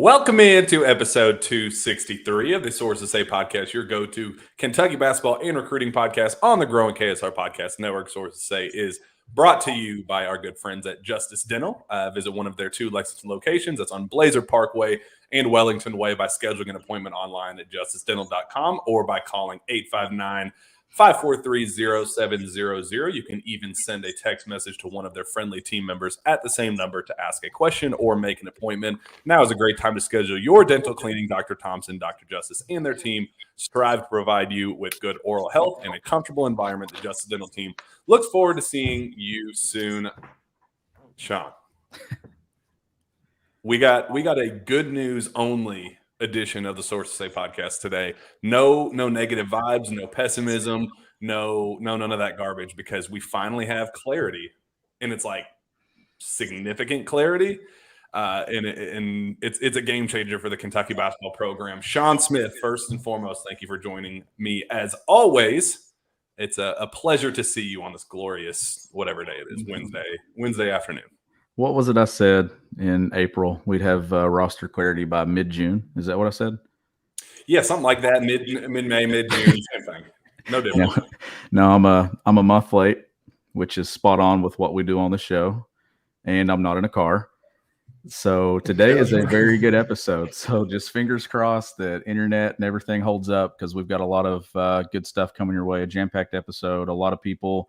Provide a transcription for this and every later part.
Welcome into episode 263 of the Sources Say podcast, your go-to Kentucky basketball and recruiting podcast on the growing KSR Podcast Network. Sources Say is brought to you by our good friends at Justice Dental. Visit one of their two Lexington locations. That's on Blazer Parkway and Wellington Way by scheduling an appointment online at justicedental.com or by calling 859-543-0700. You can even send a text message to one of their friendly team members at the same number to ask a question or make an appointment. Now is a great time to schedule your dental cleaning. Dr. Thompson, Dr. Justice, and their team strive to provide you with good oral health and a comfortable environment. The Justice Dental team looks forward to seeing you soon. Shawn, we got a good news only edition of the Sources Say podcast today. No negative vibes, no pessimism, no none of that garbage, because we finally have clarity, and it's like significant clarity, and it's a game changer for the Kentucky basketball program. Shawn Smith, first and foremost, thank you for joining me as always. It's a pleasure to see you on this glorious whatever day it is, Wednesday afternoon. What was it I said in April? We'd have roster clarity by mid-June. Is that what I said? Yeah, something like that. Mid-May, mid-June, same thing. No different. Yeah. No, I'm a month late, which is spot on with what we do on the show, and I'm not in a car. So today is a very good episode. So just fingers crossed that internet and everything holds up, because we've got a lot of good stuff coming your way. A jam-packed episode. A lot of people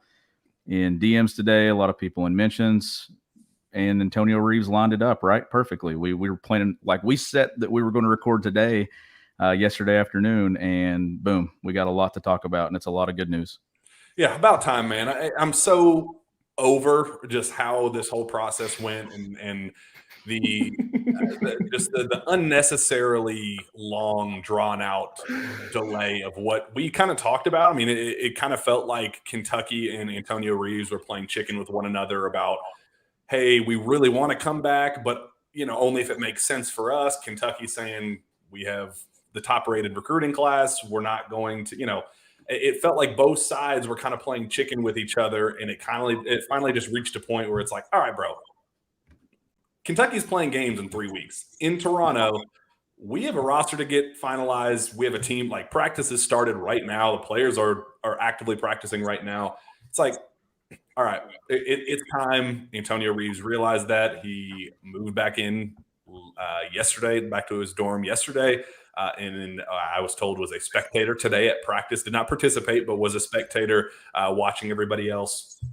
in DMs today. A lot of people in mentions. And Antonio Reeves lined it up right perfectly. We were planning, like we set that we were going to record today, yesterday afternoon, and boom, we got a lot to talk about, and it's a lot of good news. Yeah, about time, man. I'm so over just how this whole process went, and the unnecessarily long, drawn out delay of what we kind of talked about. I mean, it kind of felt like Kentucky and Antonio Reeves were playing chicken with one another about, hey, we really want to come back, but only if it makes sense for us. Kentucky saying we have the top-rated recruiting class. We're not going to, it felt like both sides were kind of playing chicken with each other, and it finally just reached a point where it's like, all right, bro, Kentucky's playing games in 3 weeks in Toronto. We have a roster to get finalized. We have a team, like, practices started right now. The players are actively practicing right now. It's like, all right, it's time. Antonio Reeves realized that. He moved back in yesterday, back to his dorm yesterday, and then I was told was a spectator today at practice. Did not participate, but was a spectator watching everybody else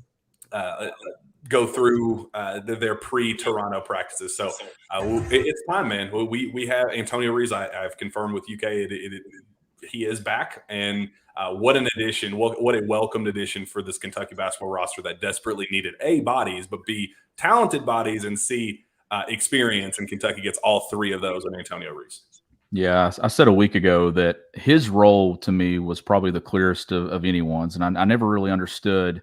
go through their pre-Toronto practices. So it's time, man. We have Antonio Reeves. I've confirmed with UK he is back, and what an addition, what a welcomed addition for this Kentucky basketball roster that desperately needed A, bodies, but B, talented bodies, and C, experience, and Kentucky gets all three of those in Antonio Reeves. Yeah, I said a week ago that his role to me was probably the clearest of anyone's, and I never really understood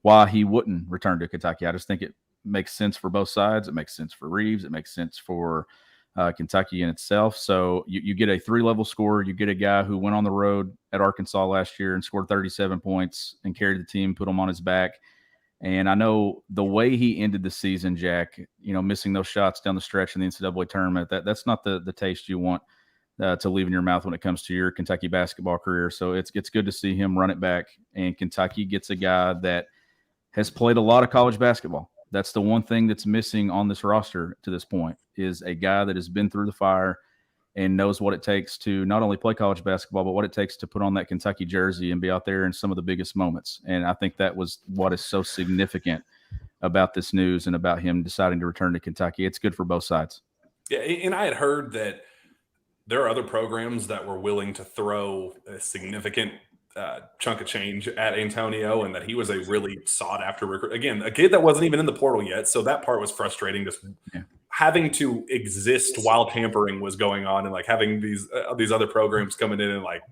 why he wouldn't return to Kentucky. I just think it makes sense for both sides. It makes sense for Reeves. It makes sense for Kentucky in itself. So you get a 3-level scorer. You get a guy who went on the road at Arkansas last year and scored 37 points and carried the team, put them on his back. And I know the way he ended the season, Jack, missing those shots down the stretch in the NCAA tournament, that's not the taste you want to leave in your mouth when it comes to your Kentucky basketball career. So it's good to see him run it back. And Kentucky gets a guy that has played a lot of college basketball. That's the one thing that's missing on this roster to this point, is a guy that has been through the fire and knows what it takes to not only play college basketball, but what it takes to put on that Kentucky jersey and be out there in some of the biggest moments. And I think that was what is so significant about this news and about him deciding to return to Kentucky. It's good for both sides. Yeah, and I had heard that there are other programs that were willing to throw a significant chunk of change at Antonio, and that he was a really sought-after recruit. Again, a kid that wasn't even in the portal yet, so that part was frustrating. Just having to exist while tampering was going on, and like having these other programs coming in and like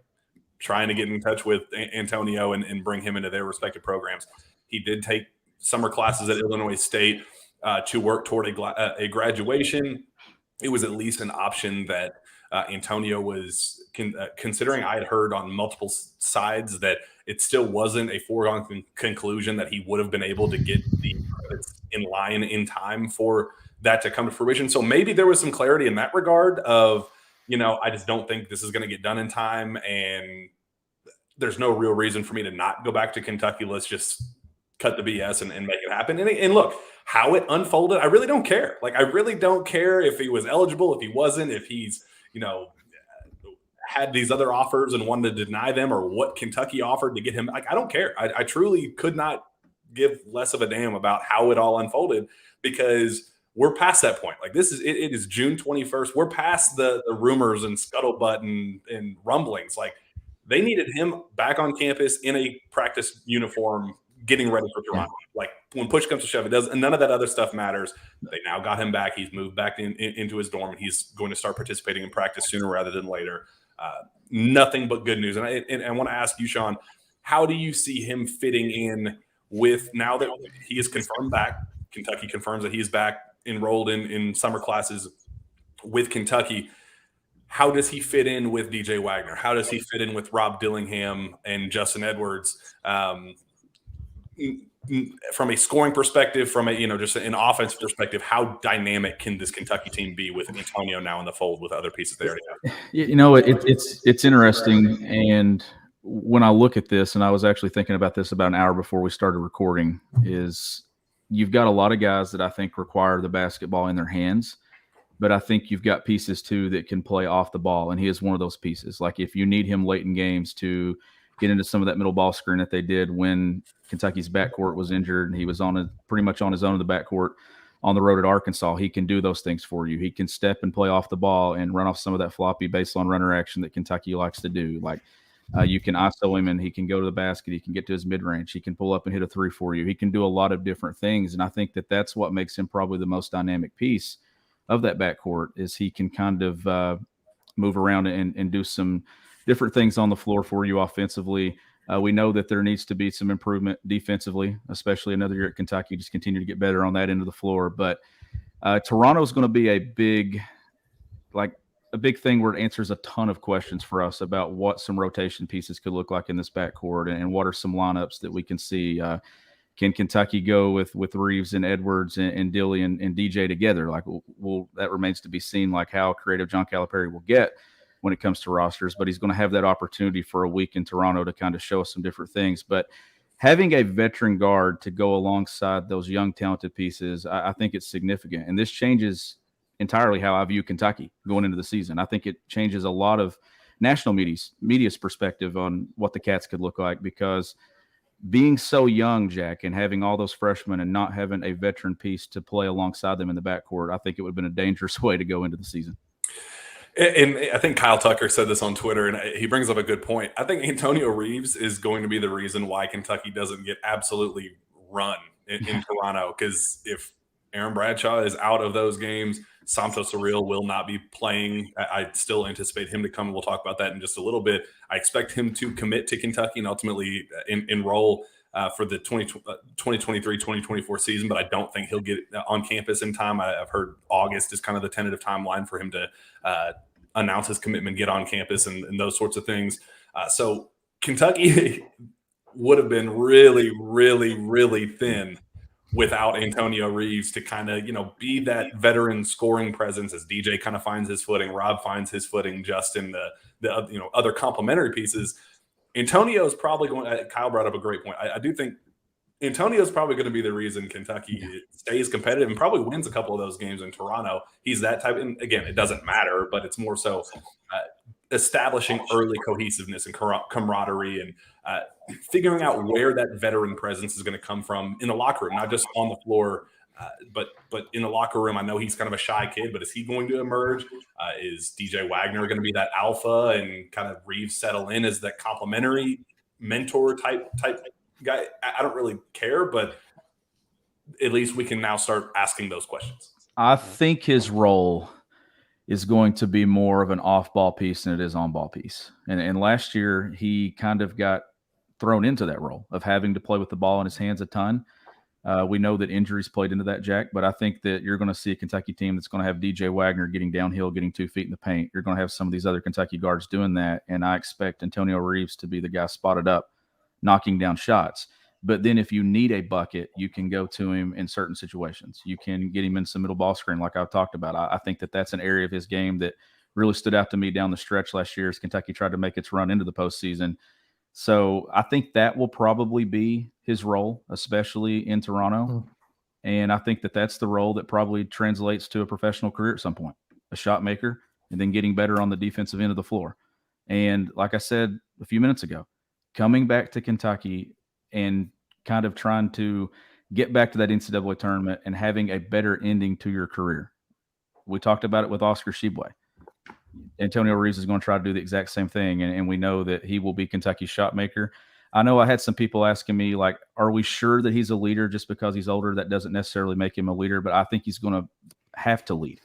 trying to get in touch with Antonio and bring him into their respective programs. He did take summer classes at Illinois State to work toward a graduation. It was at least an option that Antonio was considering. I had heard on multiple sides that it still wasn't a foregone conclusion that he would have been able to get the it's in line in time for that to come to fruition. So maybe there was some clarity in that regard of, I just don't think this is going to get done in time, and there's no real reason for me to not go back to Kentucky. Let's just cut the BS and make it happen. And look, how it unfolded, I really don't care. Like, I really don't care if he was eligible, if he wasn't, if he's, had these other offers and wanted to deny them, or what Kentucky offered to get him. Like, I don't care. I truly could not give less of a damn about how it all unfolded, because we're past that point. Like, it is June 21st. We're past the rumors and scuttlebutt and rumblings. Like, they needed him back on campus in a practice uniform, getting ready for Toronto. Like, when push comes to shove, and none of that other stuff matters. They now got him back. He's moved back into his dorm, and he's going to start participating in practice sooner rather than later. Nothing but good news. And I want to ask you, Shawn, how do you see him fitting in with, now that he is confirmed back, Kentucky confirms that he's back enrolled in summer classes with Kentucky? How does he fit in with DJ Wagner? How does he fit in with Rob Dillingham and Justin Edwards? From a scoring perspective, from a just an offense perspective, how dynamic can this Kentucky team be with Antonio now in the fold with other pieces they already have? It's interesting. And when I look at this, and I was actually thinking about this about an hour before we started recording, is you've got a lot of guys that I think require the basketball in their hands, but I think you've got pieces too that can play off the ball, and he is one of those pieces. Like, if you need him late in games to get into some of that middle ball screen that they did when Kentucky's backcourt was injured and he was pretty much on his own in the backcourt on the road at Arkansas, he can do those things for you. He can step and play off the ball and run off some of that floppy baseline runner action that Kentucky likes to do. Like, you can ISO him and he can go to the basket. He can get to his mid-range. He can pull up and hit a three for you. He can do a lot of different things, and I think that that's what makes him probably the most dynamic piece of that backcourt, is he can kind of move around and do some different things on the floor for you offensively. We know that there needs to be some improvement defensively, especially another year at Kentucky, just continue to get better on that end of the floor. But Toronto is going to be a big thing where it answers a ton of questions for us about what some rotation pieces could look like in this backcourt, and what are some lineups that we can see. Can Kentucky go with Reeves and Edwards and Dilly and DJ together? Like, that remains to be seen, like how creative John Calipari will get when it comes to rosters, but he's going to have that opportunity for a week in Toronto to kind of show us some different things. But having a veteran guard to go alongside those young, talented pieces, I think it's significant. And this changes entirely how I view Kentucky going into the season. I think it changes a lot of national media's perspective on what the Cats could look like, because being so young, Jack, and having all those freshmen and not having a veteran piece to play alongside them in the backcourt, I think it would have been a dangerous way to go into the season. And I think Kyle Tucker said this on Twitter, and he brings up a good point. I think Antonio Reeves is going to be the reason why Kentucky doesn't get absolutely run in Toronto, because if Aaron Bradshaw is out of those games, Santos Surreal will not be playing. I still anticipate him to come. We'll talk about that in just a little bit. I expect him to commit to Kentucky and ultimately enroll for the 2023-2024 season, but I don't think he'll get on campus in time. I've heard August is kind of the tentative timeline for him to announce his commitment, get on campus, and those sorts of things. So Kentucky would have been really, really, really thin without Antonio Reeves to kind of, be that veteran scoring presence as DJ kind of finds his footing, Rob finds his footing, Justin, the other complementary pieces. Antonio is probably going. Kyle brought up a great point. I do think Antonio is probably going to be the reason Kentucky stays competitive and probably wins a couple of those games in Toronto. He's that type. And again, it doesn't matter, but it's more so establishing early cohesiveness and camaraderie and figuring out where that veteran presence is going to come from in the locker room, not just on the floor, but in the locker room. I know he's kind of a shy kid, but is he going to emerge? Is DJ Wagner going to be that alpha and kind of Reeves settle in as that complimentary mentor type guy? I don't really care, but at least we can now start asking those questions. I think his role is going to be more of an off-ball piece than it is on-ball piece. And last year, he kind of got thrown into that role of having to play with the ball in his hands a ton. We know that injuries played into that, Jack, but I think that you're going to see a Kentucky team that's going to have DJ Wagner getting downhill, getting 2 feet in the paint. You're going to have some of these other Kentucky guards doing that, and I expect Antonio Reeves to be the guy spotted up, knocking down shots. But then if you need a bucket, you can go to him in certain situations. You can get him in some middle ball screen like I've talked about. I think that that's an area of his game that really stood out to me down the stretch last year as Kentucky tried to make its run into the postseason. So I think that will probably be his role, especially in Toronto. And I think that that's the role that probably translates to a professional career at some point, a shot maker, and then getting better on the defensive end of the floor. And like I said a few minutes ago, coming back to Kentucky and kind of trying to get back to that NCAA tournament and having a better ending to your career. We talked about it with Oscar Tshiebwe. Antonio Reeves is going to try to do the exact same thing, and we know that he will be Kentucky's shot maker. I know I had some people asking me, like, are we sure that he's a leader just because he's older? That doesn't necessarily make him a leader, but I think he's going to have to lead.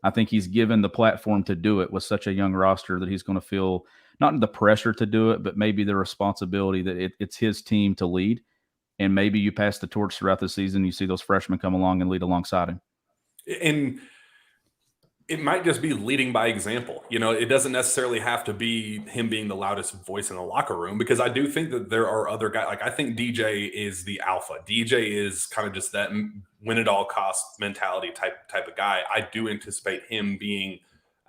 I think he's given the platform to do it with such a young roster that he's going to feel not the pressure to do it, but maybe the responsibility that it's his team to lead. And maybe you pass the torch throughout the season. You see those freshmen come along and lead alongside him. And it might just be leading by example. It doesn't necessarily have to be him being the loudest voice in the locker room, because I do think that there are other guys. Like, I think DJ is the alpha. DJ is kind of just that win at all costs mentality type of guy. I do anticipate him being,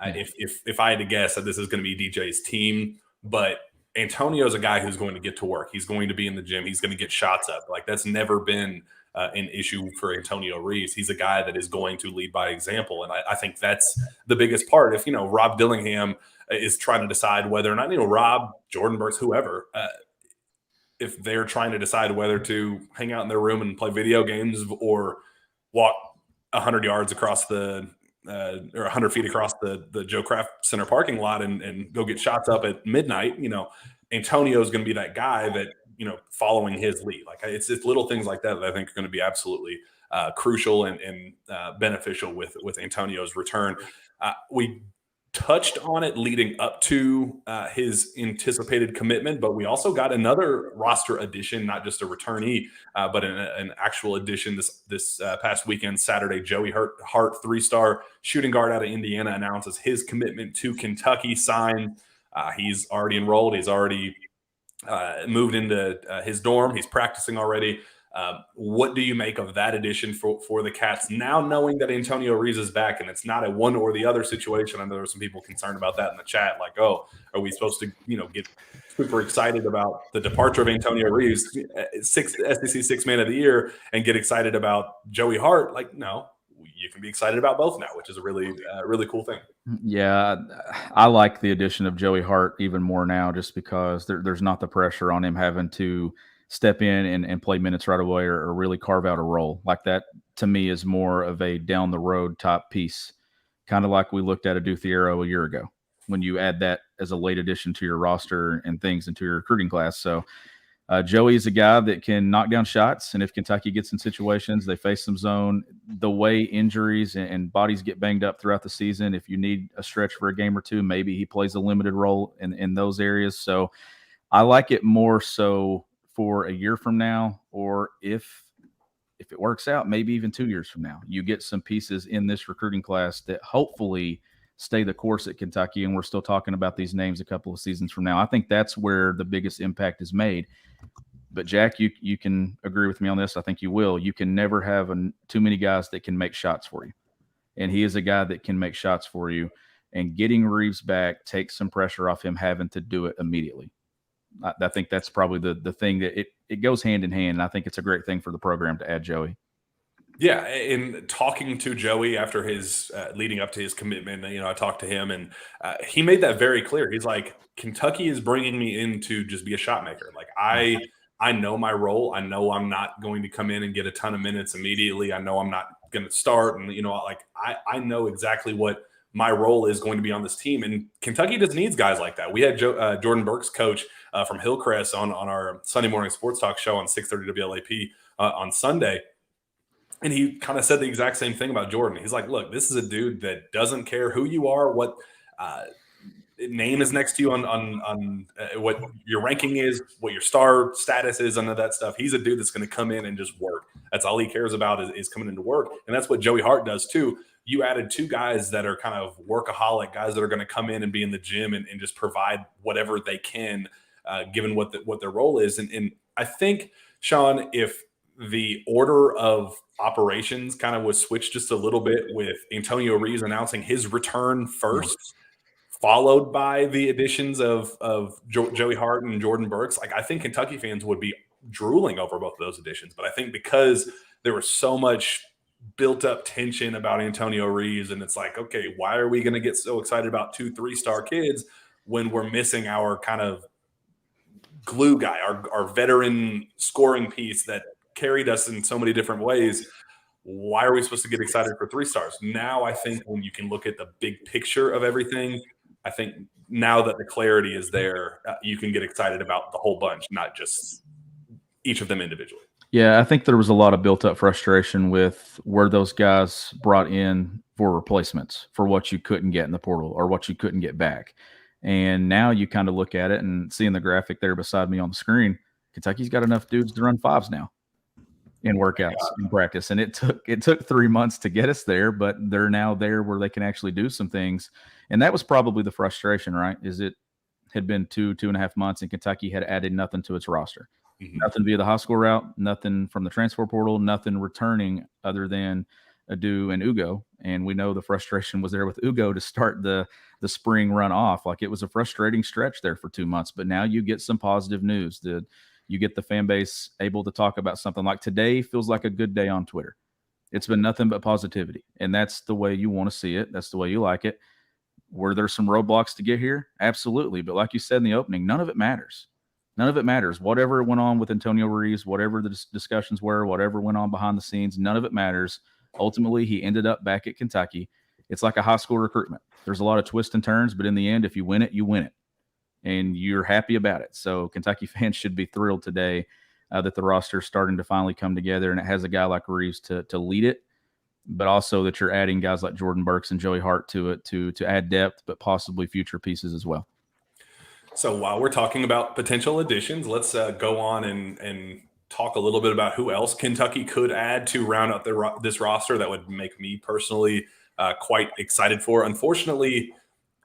if I had to guess, that this is going to be DJ's team, but Antonio's a guy who's going to get to work. He's going to be in the gym. He's going to get shots up. Like, that's never been an issue for Antonio Reeves. He's a guy that is going to lead by example. And I think that's the biggest part. If, Rob Dillingham is trying to decide whether or not, Rob, Jordan Burks, whoever, if they're trying to decide whether to hang out in their room and play video games or walk 100 yards across the or 100 feet across the Joe Kraft Center parking lot and go get shots up at midnight, Antonio is going to be that guy that, following his lead. Like, it's little things like that I think are going to be absolutely crucial and beneficial with Antonio's return. We touched on it leading up to his anticipated commitment, but we also got another roster addition, not just a returnee, but an actual addition this past weekend, Saturday. Joey Hart, 3-star shooting guard out of Indiana, announces his commitment to Kentucky, signed. He's already enrolled. He's already moved into his dorm. He's practicing already. What do you make of that addition for the Cats now, knowing that Antonio Reeves is back and it's not a one or the other situation? I know there were some people concerned about that in the chat, like, oh, are we supposed to get super excited about the departure of Antonio Reeves, SEC Sixth Man of the Year, and get excited about Joey Hart? Like, no, you can be excited about both now, which is a really cool thing. Yeah, I like the addition of Joey Hart even more now, just because there's not the pressure on him having to step in and play minutes right away or really carve out a role. Like, that to me is more of a down the road top piece, kind of like we looked at Adu Thiero a year ago, when you add that as a late addition to your roster and things into your recruiting class. So Joey is a guy that can knock down shots, and if Kentucky gets in situations, they face some zone. The way injuries and bodies get banged up throughout the season, if you need a stretch for a game or two, maybe he plays a limited role in those areas. So I like it more so for a year from now, or if it works out, maybe even 2 years from now, you get some pieces in this recruiting class that hopefully stay the course at Kentucky, and we're still talking about these names a couple of seasons from now. I think that's where the biggest impact is made. But Jack, you can agree with me on this. I think you will. You can never have too many guys that can make shots for you, and he is a guy that can make shots for you. And getting Reeves back takes some pressure off him having to do it immediately. I think that's probably the thing that it goes hand in hand. And I think it's a great thing for the program to add Joey. Yeah, in talking to Joey after his leading up to his commitment, I talked to him, and he made that very clear. He's like, Kentucky is bringing me in to just be a shot maker. Like, I know my role. I know I'm not going to come in and get a ton of minutes immediately. I know I'm not going to start, and I know exactly what my role is going to be on this team. And Kentucky just needs guys like that. We had Jordan Burks, coach from Hillcrest, on our Sunday morning sports talk show on 6:30 WLAP on Sunday. And he kind of said the exact same thing about Jordan. He's like, look, this is a dude that doesn't care who you are, what name is next to you on what your ranking is, what your star status is, none of that stuff. He's a dude that's going to come in and just work. That's all he cares about is coming into work. And that's what Joey Hart does too. You added two guys that are kind of workaholic, guys that are going to come in and be in the gym and just provide whatever they can, given what their role is. And I think Shawn, if the order of operations kind of was switched just a little bit with Antonio Reeves announcing his return first, followed by the additions of Joey Hart and Jordan Burks, like I think Kentucky fans would be drooling over both of those additions. But I think because there was so much built up tension about Antonio Reeves, and it's like, okay, why are we going to get so excited about 2 3-star kids when we're missing our kind of glue guy, our veteran scoring piece that carried us in so many different ways? Why are we supposed to get excited for 3 stars? Now I think when you can look at the big picture of everything, I think now that the clarity is there, you can get excited about the whole bunch, not just each of them individually. Yeah, I think there was a lot of built-up frustration with where those guys brought in for replacements for what you couldn't get in the portal or what you couldn't get back. And now you kind of look at it and seeing the graphic there beside me on the screen, Kentucky's got enough dudes to run 5s now in workouts in practice. And it took 3 months to get us there, but they're now there where they can actually do some things. And that was probably the frustration, right? Is it had been 2.5 months and Kentucky had added nothing to its roster. Nothing via the high school route, nothing from the transfer portal, nothing returning other than Adu and Ugo. And we know the frustration was there with Ugo to start the spring run off. Like it was a frustrating stretch there for 2 months, but now you get some positive news. You get the fan base able to talk about something like today feels like a good day on Twitter. It's been nothing but positivity. And that's the way you want to see it. That's the way you like it. Were there some roadblocks to get here? Absolutely. But like you said in the opening, none of it matters. None of it matters. Whatever went on with Antonio Reeves, whatever the discussions were, whatever went on behind the scenes, none of it matters. Ultimately, he ended up back at Kentucky. It's like a high school recruitment. There's a lot of twists and turns, but in the end, if you win it, you win it. And you're happy about it. So Kentucky fans should be thrilled today that the roster is starting to finally come together, and it has a guy like Reeves to lead it, but also that you're adding guys like Jordan Burks and Joey Hart to it to add depth, but possibly future pieces as well. So while we're talking about potential additions, let's go on and talk a little bit about who else Kentucky could add to round out this roster that would make me personally quite excited for. Unfortunately,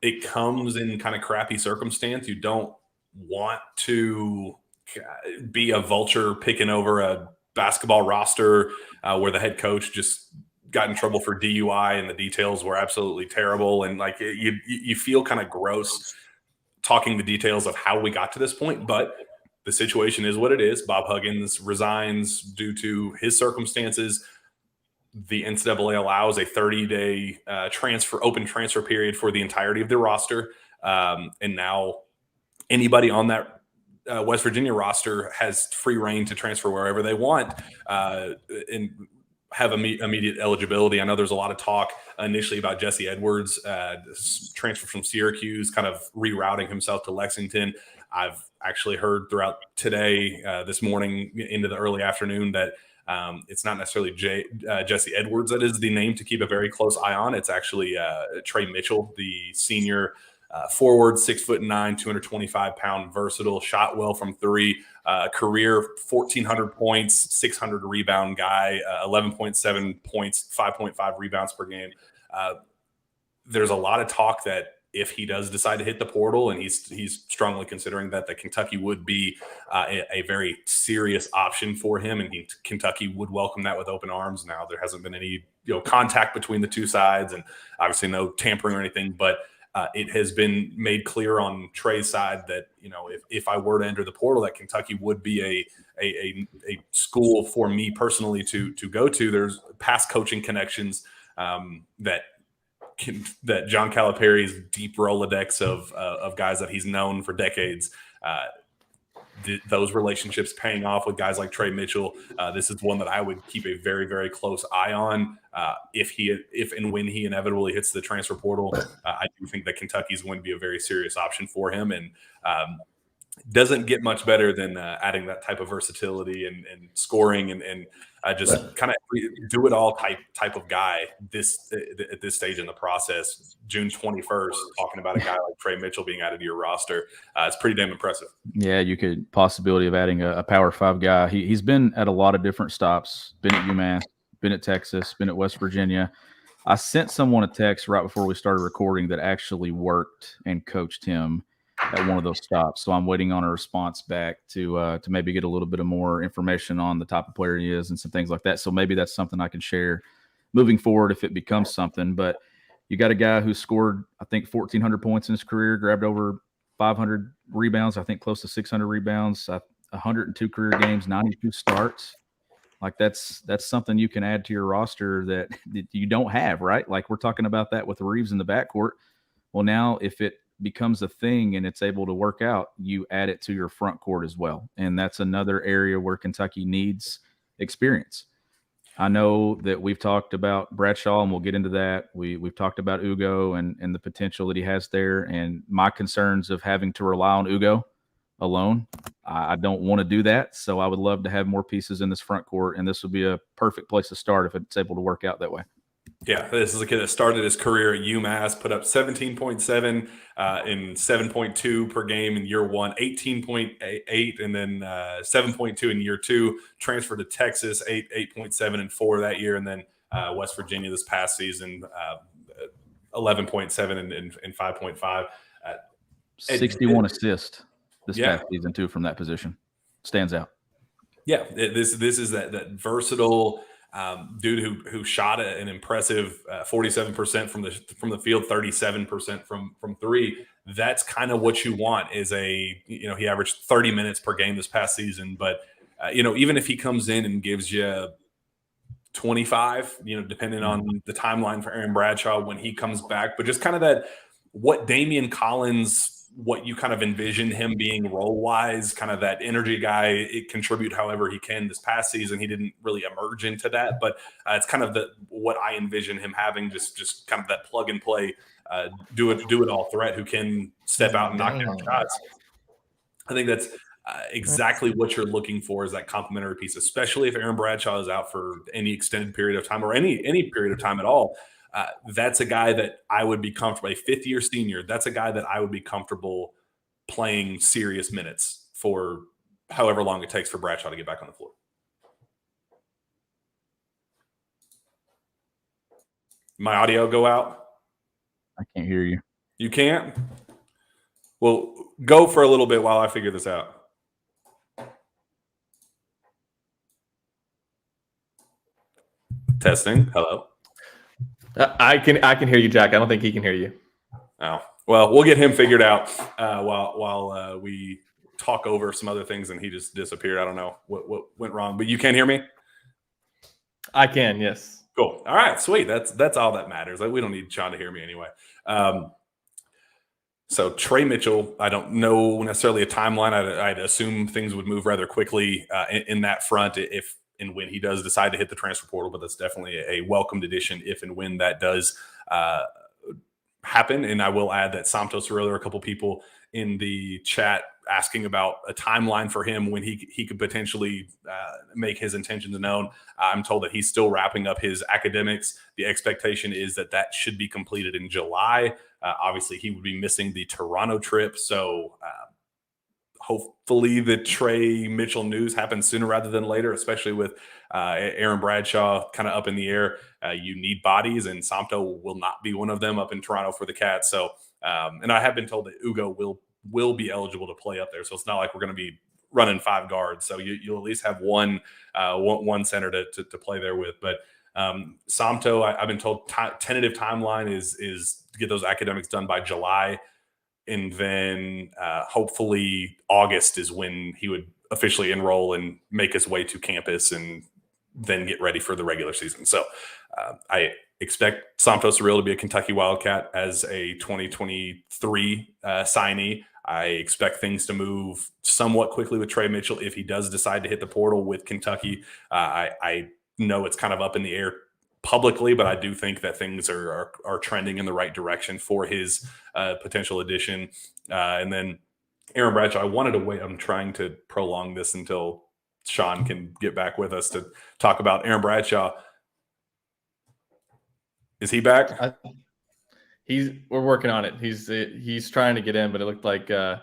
it comes in kind of crappy circumstance. You don't want to be a vulture picking over a basketball roster where the head coach just got in trouble for DUI and the details were absolutely terrible. And like you feel kind of gross talking the details of how we got to this point, but the situation is what it is. Bob Huggins resigns due to his circumstances. The NCAA allows a 30-day open transfer period for the entirety of the roster. And now anybody on that West Virginia roster has free reign to transfer wherever they want and have immediate eligibility. I know there's a lot of talk initially about Jesse Edwards, transfer from Syracuse, kind of rerouting himself to Lexington. I've actually heard throughout today, this morning into the early afternoon, that it's not necessarily Jesse Edwards that is the name to keep a very close eye on. It's actually Trey Mitchell, the senior forward, 6'9", 225-pound, versatile, shot well from 3, career 1,400 points, 600 rebound guy, 11.7 points, 5.5 rebounds per game. There's a lot of talk that if he does decide to hit the portal, and he's strongly considering that Kentucky would be a very serious option for him, and Kentucky would welcome that with open arms. Now there hasn't been any contact between the two sides, and obviously no tampering or anything, but it has been made clear on Trey's side that if I were to enter the portal, that Kentucky would be a school for me personally to go to. There's past coaching connections that John Calipari's deep Rolodex of guys that he's known for decades. Those relationships paying off with guys like Trey Mitchell. This is one that I would keep a very, very close eye on. If and when he inevitably hits the transfer portal, I do think that Kentucky's going to be a very serious option for him, and doesn't get much better than adding that type of versatility and scoring and just kind of do it all type of guy at this stage in the process. June 21st, talking about a guy like Trey Mitchell being added to your roster, it's pretty damn impressive. Yeah, you could possibility of adding a Power 5 guy. He's been at a lot of different stops, been at UMass, been at Texas, been at West Virginia. I sent someone a text right before we started recording that actually worked and coached him at one of those stops. So I'm waiting on a response back to maybe get a little bit of more information on the type of player he is and some things like that. So maybe that's something I can share moving forward if it becomes something. But you got a guy who scored, I think, 1,400 points in his career, grabbed over 500 rebounds, I think close to 600 rebounds, 102 career games, 92 starts. Like that's something you can add to your roster that you don't have, right? Like we're talking about that with Reeves in the backcourt. Well, now if it becomes a thing and it's able to work out, you add it to your front court as well. And that's another area where Kentucky needs experience. I know that we've talked about Bradshaw, and we'll get into that. We've talked about Ugo and the potential that he has there, and my concerns of having to rely on Ugo alone. I don't want to do that, so I would love to have more pieces in this front court, and this would be a perfect place to start if it's able to work out that way. Yeah, this is a kid that started his career at UMass, put up 17.7 in 7.2 per game in year one, 18.8, and then 7.2 in year two. Transferred to Texas, 8.7 and 4 that year, and then West Virginia this past season, 11.7 and 5.5. 61 assists this past season too from that position. Stands out. Yeah, this is that versatile dude who shot an impressive 47% from the field, 37% from three. That's kind of what you want. He averaged 30 minutes per game this past season, but even if he comes in and gives you 25, depending on the timeline for Aaron Bradshaw when he comes back, but just kind of that what Damian Collins. What you kind of envision him being role-wise, kind of that energy guy, it contribute however he can. This past season, he didn't really emerge into that, but it's kind of what I envision him having, just kind of that plug and play, do it all threat who can step out and knock down shots. I think that's exactly what you're looking for is that complementary piece, especially if Aaron Bradshaw is out for any extended period of time or any period of time at all. That's a guy that I would be comfortable, a fifth-year senior, that's a guy that I would be comfortable playing serious minutes for however long it takes for Bradshaw to get back on the floor. My audio go out? I can't hear you. You can't? Well, go for a little bit while I figure this out. Testing. Hello. I can hear you, Jack. I don't think he can hear you. Oh, well, we'll get him figured out while we talk over some other things, and he just disappeared. I don't know what went wrong, but you can hear me? I can, yes. Cool. All right, sweet. That's all that matters. We don't need Shawn to hear me anyway. So Trey Mitchell, I don't know necessarily a timeline. I'd assume things would move rather quickly in that front if and when he does decide to hit the transfer portal, but that's definitely a welcomed addition if and when that does happen. And I will add that Santos Cirillo, a couple people in the chat asking about a timeline for him when he could potentially make his intentions known. I'm told that he's still wrapping up his academics. The expectation is that should be completed in July. Obviously, he would be missing the Toronto trip, so hopefully the Trey Mitchell news happens sooner rather than later, especially with Aaron Bradshaw kind of up in the air. You need bodies, and Samto will not be one of them up in Toronto for the Cats. So, and I have been told that Ugo will be eligible to play up there. So it's not like we're going to be running 5 guards. So you'll at least have one center to play there with. But Samto, I've been told tentative timeline is to get those academics done by July. And then hopefully August is when he would officially enroll and make his way to campus and then get ready for the regular season. So I expect Santos Cirillo to be a Kentucky Wildcat as a 2023 signee. I expect things to move somewhat quickly with Trey Mitchell if he does decide to hit the portal with Kentucky. I know it's kind of up in the air publicly, but I do think that things are trending in the right direction for his potential addition. And then Aaron Bradshaw, I wanted to wait. I'm trying to prolong this until Shawn can get back with us to talk about Aaron Bradshaw. Is he back? We're working on it. He's trying to get in, but it looked like I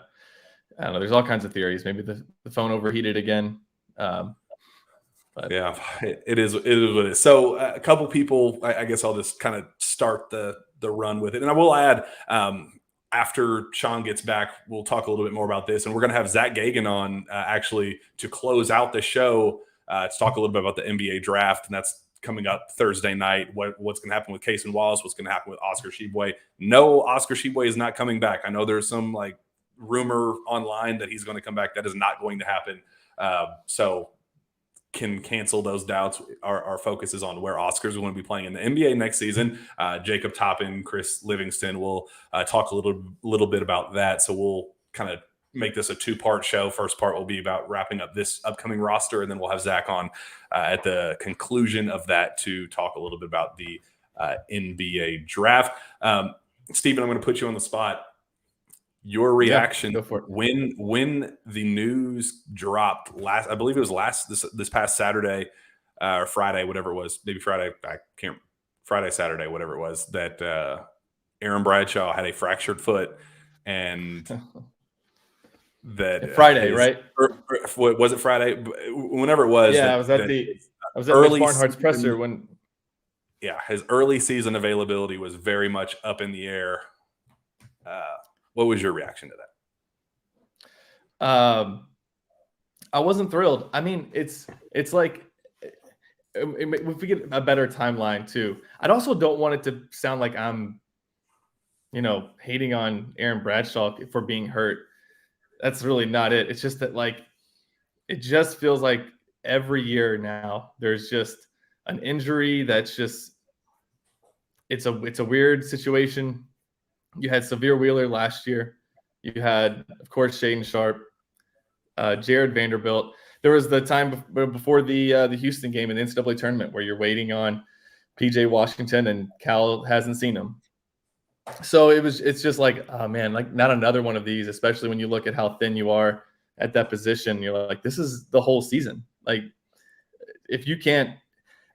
don't know. There's all kinds of theories. Maybe the phone overheated again. But yeah, it is what it is. So a couple people, I guess I'll just kind of start the run with it. And I will add, after Shawn gets back, we'll talk a little bit more about this. And we're going to have Zach Gagan on actually to close out the show to talk a little bit about the NBA draft. And that's coming up Thursday night. What's going to happen with Case and Wallace? What's going to happen with Oscar Tshiebwe? No, Oscar Tshiebwe is not coming back. I know there's some like rumor online that he's going to come back. That is not going to happen. So can cancel those doubts. Our focus is on where Oscar's going to be playing in the NBA next season. Jacob Toppin, Chris Livingston will talk a little bit about that. So we'll kind of make this a two-part show. First part will be about wrapping up this upcoming roster, and then we'll have Zach on at the conclusion of that to talk a little bit about the NBA draft. Stephen, I'm going to put you on the spot. Your reaction when the news dropped I believe it was this past Saturday or Friday, whatever it was, maybe Friday, Saturday, whatever it was, that Aaron Bradshaw had a fractured foot, and that Friday, right? Was it Friday? Whenever it was. Yeah, I was at early Barnhart's presser when. Yeah, his early season availability was very much up in the air. What was your reaction to that? I wasn't thrilled. I mean, it's like if we get a better timeline too. I also don't want it to sound like I'm, hating on Aaron Bradshaw for being hurt. That's really not it. It's just that it just feels like every year now there's just an injury that's just it's a weird situation. You had Severe Wheeler last year. You had, of course, Shaden Sharp, Jared Vanderbilt. There was the time before the Houston game in the NCAA tournament where you're waiting on PJ Washington and Cal hasn't seen him. So it's just like, oh man, like not another one of these, especially when you look at how thin you are at that position. You're like, this is the whole season. Like if you can't,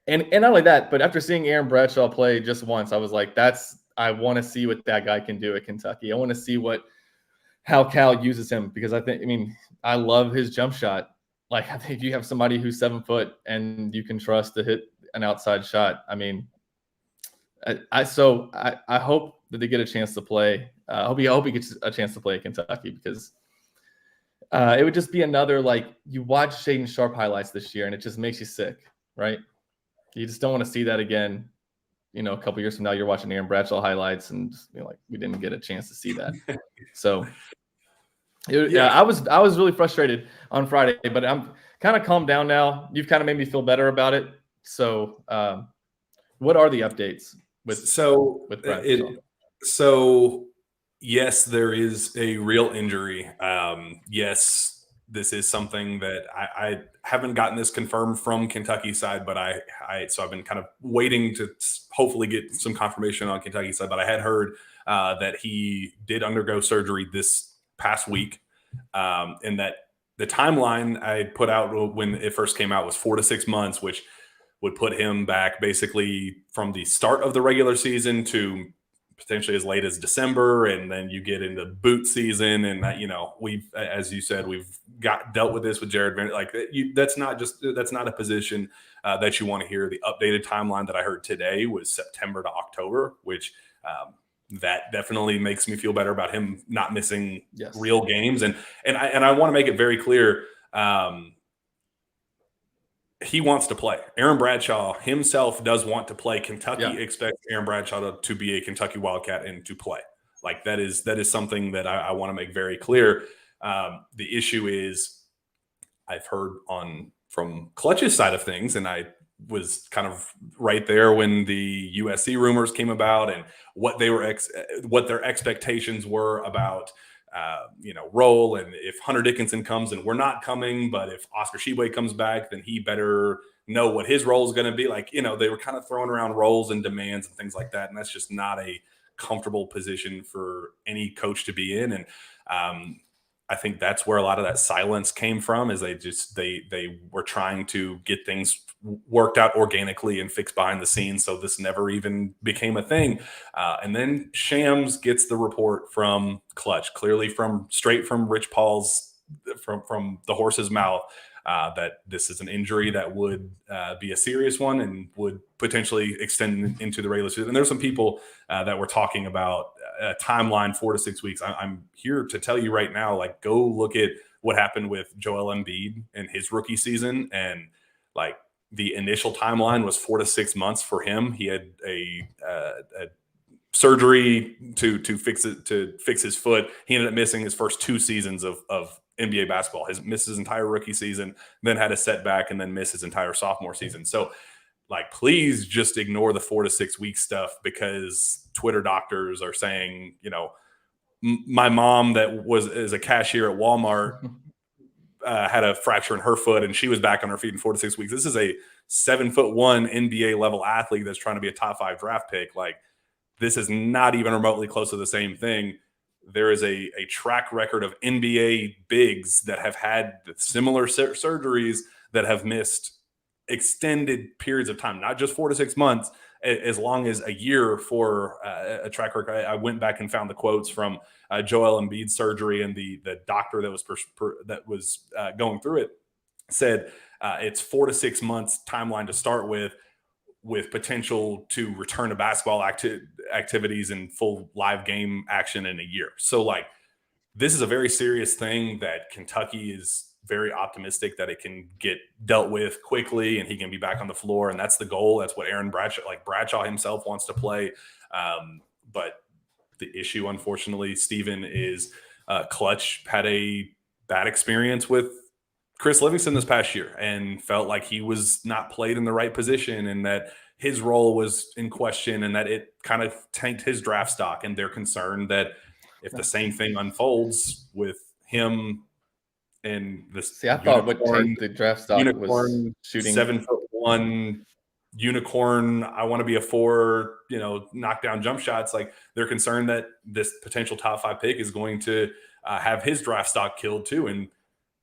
and not only that, but after seeing Aaron Bradshaw play just once, I was like, I want to see what that guy can do at Kentucky. I want to see how Cal uses him, because I love his jump shot. Like, I think if you have somebody who's 7 foot and you can trust to hit an outside shot, I hope that they get a chance to play. I hope he gets a chance to play at Kentucky, because it would just be another, you watch Shaden Sharp highlights this year and it just makes you sick, right? You just don't want to see that again. A couple years from now, you're watching Aaron Bradshaw highlights and we didn't get a chance to see that. So I was really frustrated on Friday, but I'm kind of calmed down now. You've kind of made me feel better about it. So what are the updates with Bradshaw? So yes, there is a real injury. Yes, this is something that I haven't gotten this confirmed from Kentucky side, but so I've been kind of waiting to hopefully get some confirmation on Kentucky side. But I had heard that he did undergo surgery this past week, and that the timeline I put out when it first came out was 4 to 6 months, which would put him back basically from the start of the regular season to potentially as late as December, and then you get into boot season, and we've, as you said, we've dealt with this with Jared Van. That's not a position that you want to hear. The updated timeline that I heard today was September to October, which that definitely makes me feel better about him not missing real games. And I want to make it very clear. He wants to play. Aaron Bradshaw himself does want to play. Kentucky expects Aaron Bradshaw to be a Kentucky Wildcat and to play. That is something that I want to make very clear. The issue is, I've heard from Clutch's side of things, and I was kind of right there when the USC rumors came about and what their expectations were about role, and if Hunter Dickinson comes and we're not coming, but if Oscar Tshiebwe comes back, then he better know what his role is going to be. They were kind of throwing around roles and demands and things like that, and that's just not a comfortable position for any coach to be in. And I think that's where a lot of that silence came from, is they were trying to get things worked out organically and fixed behind the scenes, so this never even became a thing. And then Shams gets the report from Clutch, clearly straight from Rich Paul's from the horse's mouth, that this is an injury that would be a serious one and would potentially extend into the regular season. And there's some people that were talking about a timeline 4 to 6 weeks. I'm here to tell you right now, like, go look at what happened with Joel Embiid in his rookie season, and like the initial timeline was 4 to 6 months for him. He had a surgery to fix his foot. He ended up missing his first 2 seasons of NBA basketball. Missed his entire rookie season, then had a setback, and then missed his entire sophomore season. So, like, please just ignore the 4 to 6 week stuff, because Twitter doctors are saying, my mom that is a cashier at Walmart had a fracture in her foot, and she was back on her feet in 4 to 6 weeks. This is a 7'1" NBA level athlete that's trying to be a top 5 draft pick. Like, this is not even remotely close to the same thing. There is a track record of NBA bigs that have had similar surgeries that have missed extended periods of time, not just 4 to 6 months, as long as a year for a track record. I went back and found the quotes from Joel Embiid's surgery, and the doctor that was going through it said it's 4 to 6 months timeline to start with potential to return to basketball activities and full live game action in a year. So, like, this is a very serious thing that Kentucky is very optimistic that it can get dealt with quickly and he can be back on the floor. And that's the goal. That's what Bradshaw himself wants to play. But the issue, unfortunately, Stephen, is Clutch had a bad experience with Chris Livingston this past year and felt like he was not played in the right position, and that his role was in question, and that it kind of tanked his draft stock. And they're concerned that if the same thing unfolds with him and this, I thought what tanked the draft stock was shooting 7'1" unicorn, I want to be a 4, knock down jump shots. Like, they're concerned that this potential top 5 pick is going to have his draft stock killed too. And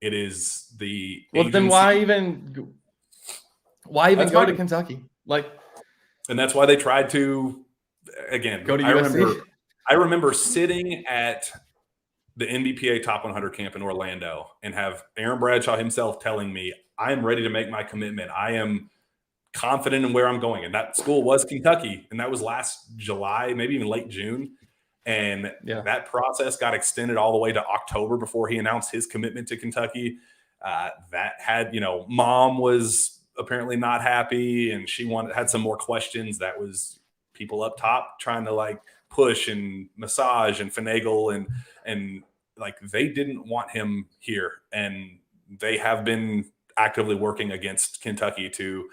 it is the well, then why even go to Kentucky? Like, and that's why they tried to, again, go to USC. I remember sitting at the NBPA Top 100 camp in Orlando and have Aaron Bradshaw himself telling me, I am ready to make my commitment. I am confident in where I'm going. And that school was Kentucky. And that was last July, maybe even late June. And that process got extended all the way to October before he announced his commitment to Kentucky. That had, mom was apparently not happy, and she had some more questions. That was people up top trying to like push and massage and finagle and like they didn't want him here. And they have been actively working against Kentucky to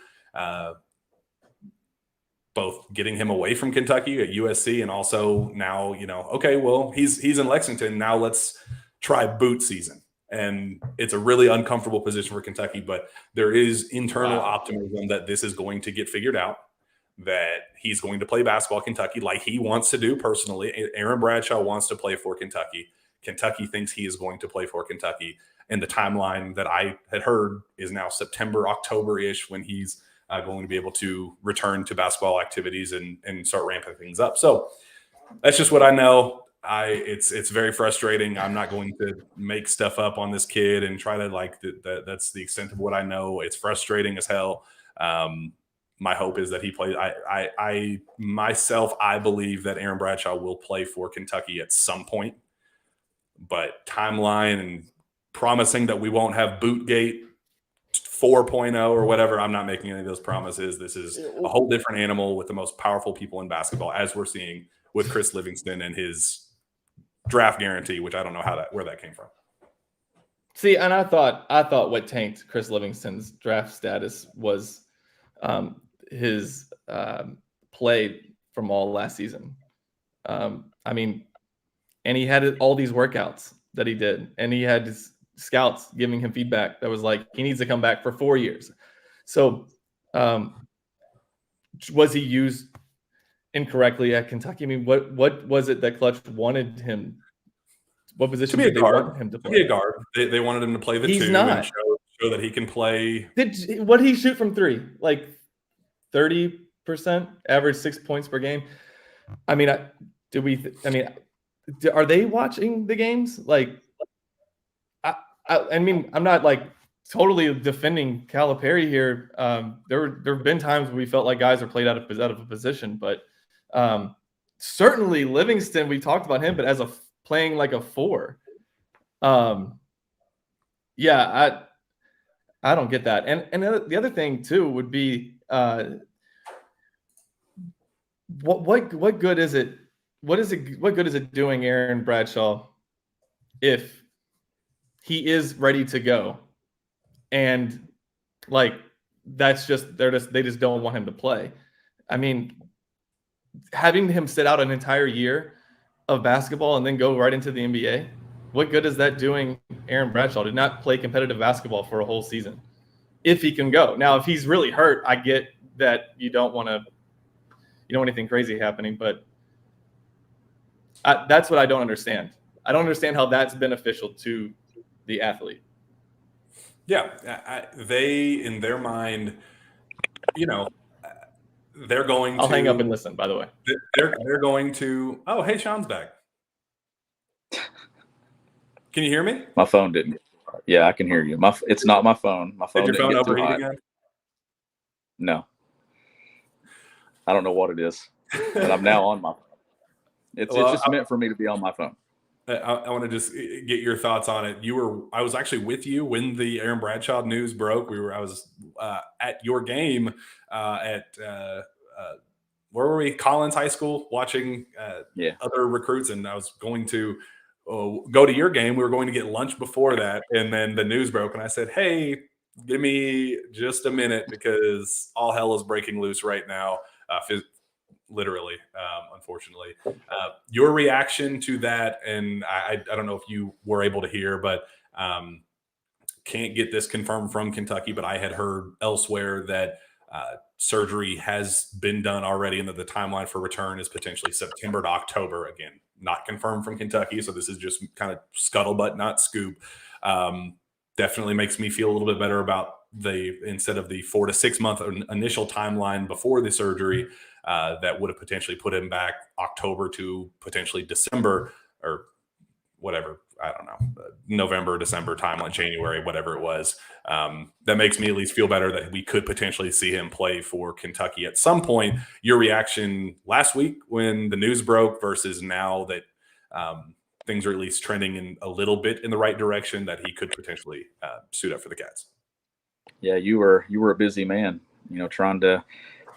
both getting him away from Kentucky at USC, and also now, okay, well, he's in Lexington. Now let's try boot season. And it's a really uncomfortable position for Kentucky, but there is internal optimism that this is going to get figured out, that he's going to play basketball at Kentucky like he wants to do personally. Aaron Bradshaw wants to play for Kentucky. Kentucky thinks he is going to play for Kentucky. And the timeline that I had heard is now September, October-ish, when he's going to be able to return to basketball activities and start ramping things up. So that's just what I know. It's very frustrating. I'm not going to make stuff up on this kid and try to that's the extent of what I know. It's frustrating as hell. My hope is that he plays. I believe that Aaron Bradshaw will play for Kentucky at some point, but timeline and promising that we won't have Bootgate 4.0 or whatever, I'm not making any of those promises. This is a whole different animal with the most powerful people in basketball, as we're seeing with Chris Livingston and his draft guarantee, which I don't know where that came from. See, and I thought what tanked Chris Livingston's draft status was his play from all last season. I mean, and he had all these workouts that he did, and he had his scouts giving him feedback that was like, he needs to come back for 4 years. So was he used incorrectly at Kentucky? I mean, what was it that Clutch wanted him? What position did they want him to play? To be a guard. They wanted him to play the He's 2 not. and show that he can play. What did he shoot from 3? Like 30%, average 6 points per game. I mean, are they watching the games? Like, I mean, I'm not like totally defending Calipari here. There have been times where we felt like guys are played out of a position, but certainly Livingston, we talked about him, but as playing like a 4. Yeah, I don't get that. And the other thing too would be what good is it? What good is it doing Aaron Bradshaw if he is ready to go and like they just don't want him to play? I mean, having him sit out an entire year of basketball and then go right into the NBA, what good is that doing Aaron Bradshaw to not play competitive basketball for a whole season if he can go? Now, if he's really hurt, I get that you don't want anything crazy happening, but that's what I don't understand. I don't understand how that's beneficial to the athlete. Yeah, they, in their mind, they're going I'll to hang up and listen, by the way. They're going to. Oh, hey, Shawn's back. Can you hear me? My phone didn't. Yeah, I can hear you. It's not my phone. My phone Did your phone didn't get overheat too hot. again? No. I don't know what it is, but I'm now on my phone. It's just meant for me to be on my phone. I want to just get your thoughts on it. I was actually with you when the Aaron Bradshaw news broke. I was at your game at where were we? Collins High School, watching other recruits, and I was going to go to your game. We were going to get lunch before that, and then the news broke, and I said, "Hey, give me just a minute because all hell is breaking loose right now." Literally, unfortunately. Your reaction to that, and I don't know if you were able to hear, but can't get this confirmed from Kentucky, but I had heard elsewhere that surgery has been done already and that the timeline for return is potentially September to October. Again, not confirmed from Kentucky, so this is just kind of scuttlebutt, not scoop. Definitely makes me feel a little bit better about instead of the 4 to 6 month initial timeline before the surgery, that would have potentially put him back October to potentially December or whatever. I don't know, November, December timeline, January, whatever it was. That makes me at least feel better that we could potentially see him play for Kentucky at some point. Your reaction last week when the news broke versus now that things are at least trending in a little bit in the right direction that he could potentially suit up for the Cats. Yeah, you were a busy man, trying to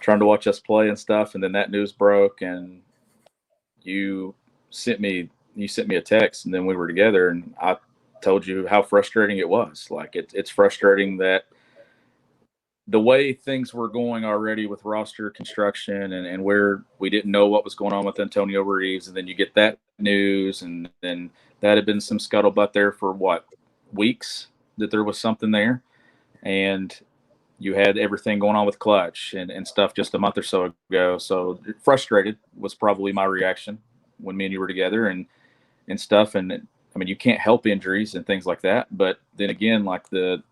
watch us play and stuff, and then that news broke, and you sent me a text, and then we were together, and I told you how frustrating it was. Like it's frustrating that the way things were going already with roster construction and where we didn't know what was going on with Antonio Reeves, and then you get that news, and then that had been some scuttlebutt there for weeks that there was something there, and you had everything going on with Clutch and stuff just a month or so ago. So frustrated was probably my reaction when me and you were together and stuff. And I mean, you can't help injuries and things like that. But then again, like the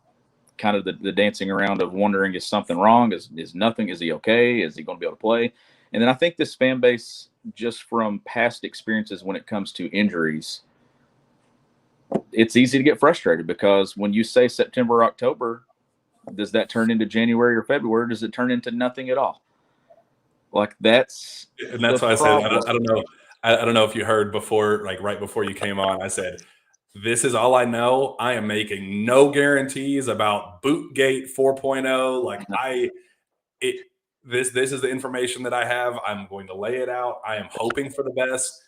kind of the dancing around of wondering, is something wrong? Is nothing? Is he okay? Is he going to be able to play? And then I think this fan base, just from past experiences when it comes to injuries, it's easy to get frustrated because when you say September or October, does that turn into January or February? Does it turn into nothing at all? Like that's why I said I don't know. I don't know if you heard before, like right before you came on, I said, this is all I know. I am making no guarantees about Bootgate 4.0. Like this is the information that I have. I'm going to lay it out. I am hoping for the best.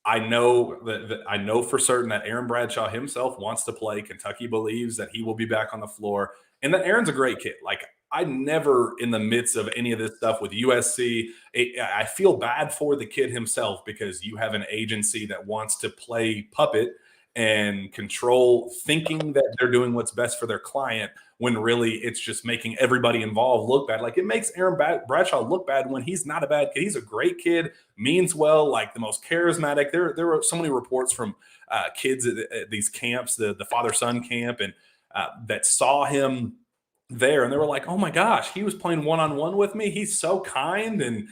I know that I know for certain that Aaron Bradshaw himself wants to play. Kentucky believes that he will be back on the floor, and that Aaron's a great kid. Like I never, in the midst of any of this stuff with USC, I feel bad for the kid himself because you have an agency that wants to play puppet and control, thinking that they're doing what's best for their client when really it's just making everybody involved look bad. Like it makes Aaron Bradshaw look bad when he's not a bad kid. He's a great kid, means well, like the most charismatic. There were so many reports from kids at these camps, the father-son camp, and that saw him there, and they were like, oh my gosh, he was playing one-on-one with me. He's so kind and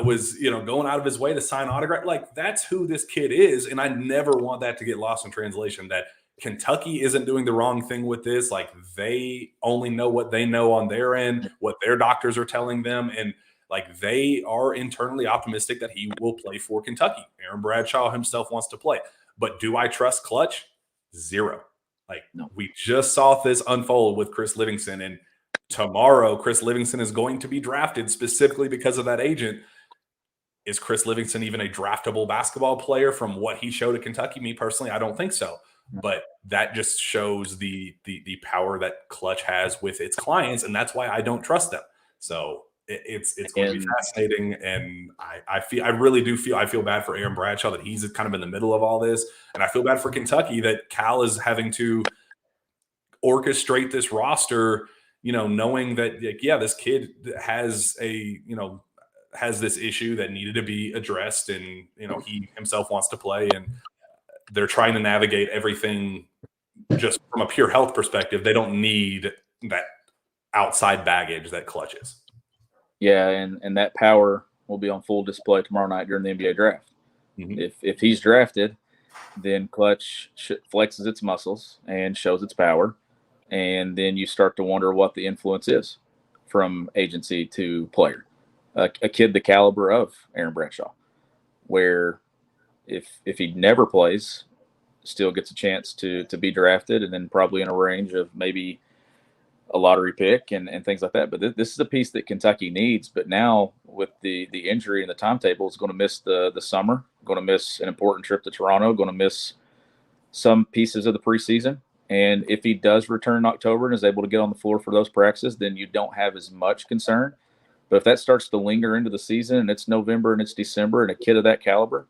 was, going out of his way to sign autograph. Like that's who this kid is. And I never want that to get lost in translation, that Kentucky isn't doing the wrong thing with this. Like they only know what they know on their end, what their doctors are telling them. And Like, they are internally optimistic that he will play for Kentucky. Aaron Bradshaw himself wants to play. But do I trust Clutch? Zero. Like, No. we just saw this unfold with Chris Livingston, and tomorrow Chris Livingston is going to be drafted specifically because of that agent. Is Chris Livingston even a draftable basketball player from what he showed at Kentucky? Me personally, I don't think so. But that just shows the power that Clutch has with its clients, and that's why I don't trust them. So it's going to be fascinating, and I feel bad for Aaron Bradshaw that he's kind of in the middle of all this, and I feel bad for Kentucky that Cal is having to orchestrate this roster, knowing that, like, yeah, this kid has has this issue that needed to be addressed, and he himself wants to play, and they're trying to navigate everything just from a pure health perspective. They don't need that outside baggage that Clutch is. Yeah, and that power will be on full display tomorrow night during the NBA draft. Mm-hmm. If he's drafted, then Clutch flexes its muscles and shows its power, and then you start to wonder what the influence is from agency to player. A kid the caliber of Aaron Bradshaw, where if he never plays, still gets a chance to be drafted, and then probably in a range of maybe a lottery pick and things like that. But this is a piece that Kentucky needs. But now with the injury and the timetable, is going to miss the summer, going to miss an important trip to Toronto, going to miss some pieces of the preseason. And if he does return in October and is able to get on the floor for those practices, then you don't have as much concern. But if that starts to linger into the season and it's November and it's December and a kid of that caliber,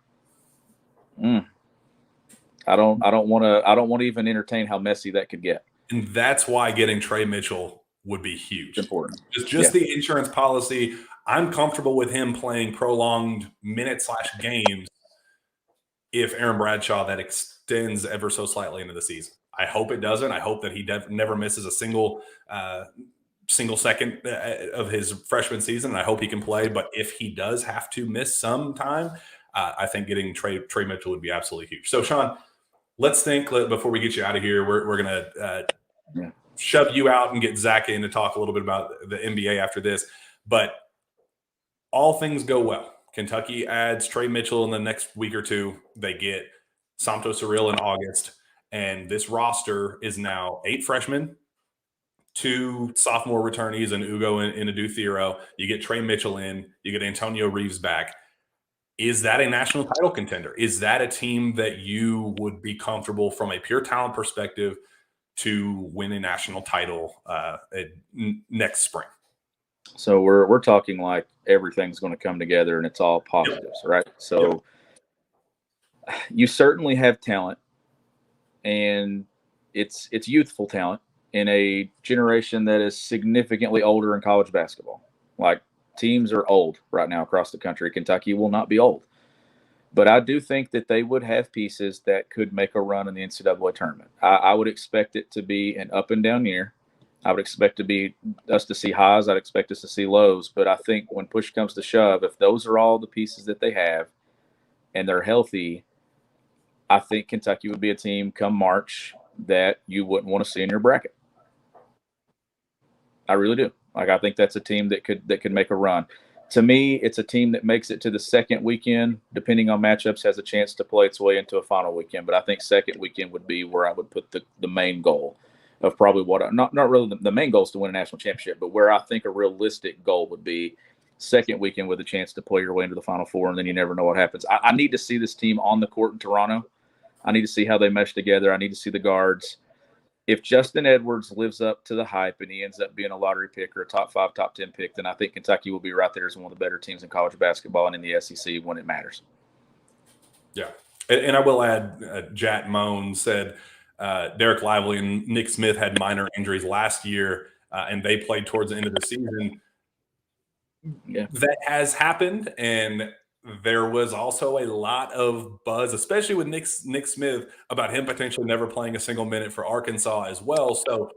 I don't want to even entertain how messy that could get. And that's why getting Trey Mitchell would be huge. It's important. Just the insurance policy. I'm comfortable with him playing prolonged minute/games if Aaron Bradshaw that extends ever so slightly into the season. I hope it doesn't. I hope that he never misses a single second of his freshman season, and I hope he can play. But if he does have to miss some time, I think getting Trey Mitchell would be absolutely huge. So, Shawn, let's think before we get you out of here. We're going to shove you out and get Zach in to talk a little bit about the NBA after this. But all things go well. Kentucky adds Trey Mitchell in the next week or two. They get Santos Surreal in August. And this roster is now 8 freshmen, 2 sophomore returnees, and Ugo and Adu Thero. You get Trey Mitchell in. You get Antonio Reeves back. Is that a national title contender? Is that a team that you would be comfortable from a pure talent perspective to win a national title next spring? So we're talking like everything's going to come together and it's all positives, right? So you certainly have talent, and it's youthful talent in a generation that is significantly older in college basketball. Like, teams are old right now across the country. Kentucky will not be old. But I do think that they would have pieces that could make a run in the NCAA tournament. I would expect it to be an up and down year. I would expect us to see highs. I'd expect us to see lows. But I think when push comes to shove, if those are all the pieces that they have and they're healthy, I think Kentucky would be a team come March that you wouldn't want to see in your bracket. I really do. Like, I think that's a team that could make a run. To me, it's a team that makes it to the second weekend, depending on matchups, has a chance to play its way into a final weekend. But I think second weekend would be where I would put the main goal of probably not really the main goal is to win a national championship, but where I think a realistic goal would be second weekend with a chance to play your way into the Final Four, and then you never know what happens. I need to see this team on the court in Toronto. I need to see how they mesh together. I need to see the guards. If Justin Edwards lives up to the hype and he ends up being a lottery pick or a top 5, top 10 pick, then I think Kentucky will be right there as one of the better teams in college basketball and in the SEC when it matters. Yeah. And I will add, Jack Moan said Derek Lively and Nick Smith had minor injuries last year, and they played towards the end of the season. Yeah. That has happened, and there was also a lot of buzz, especially with Nick Smith, about him potentially never playing a single minute for Arkansas as well. So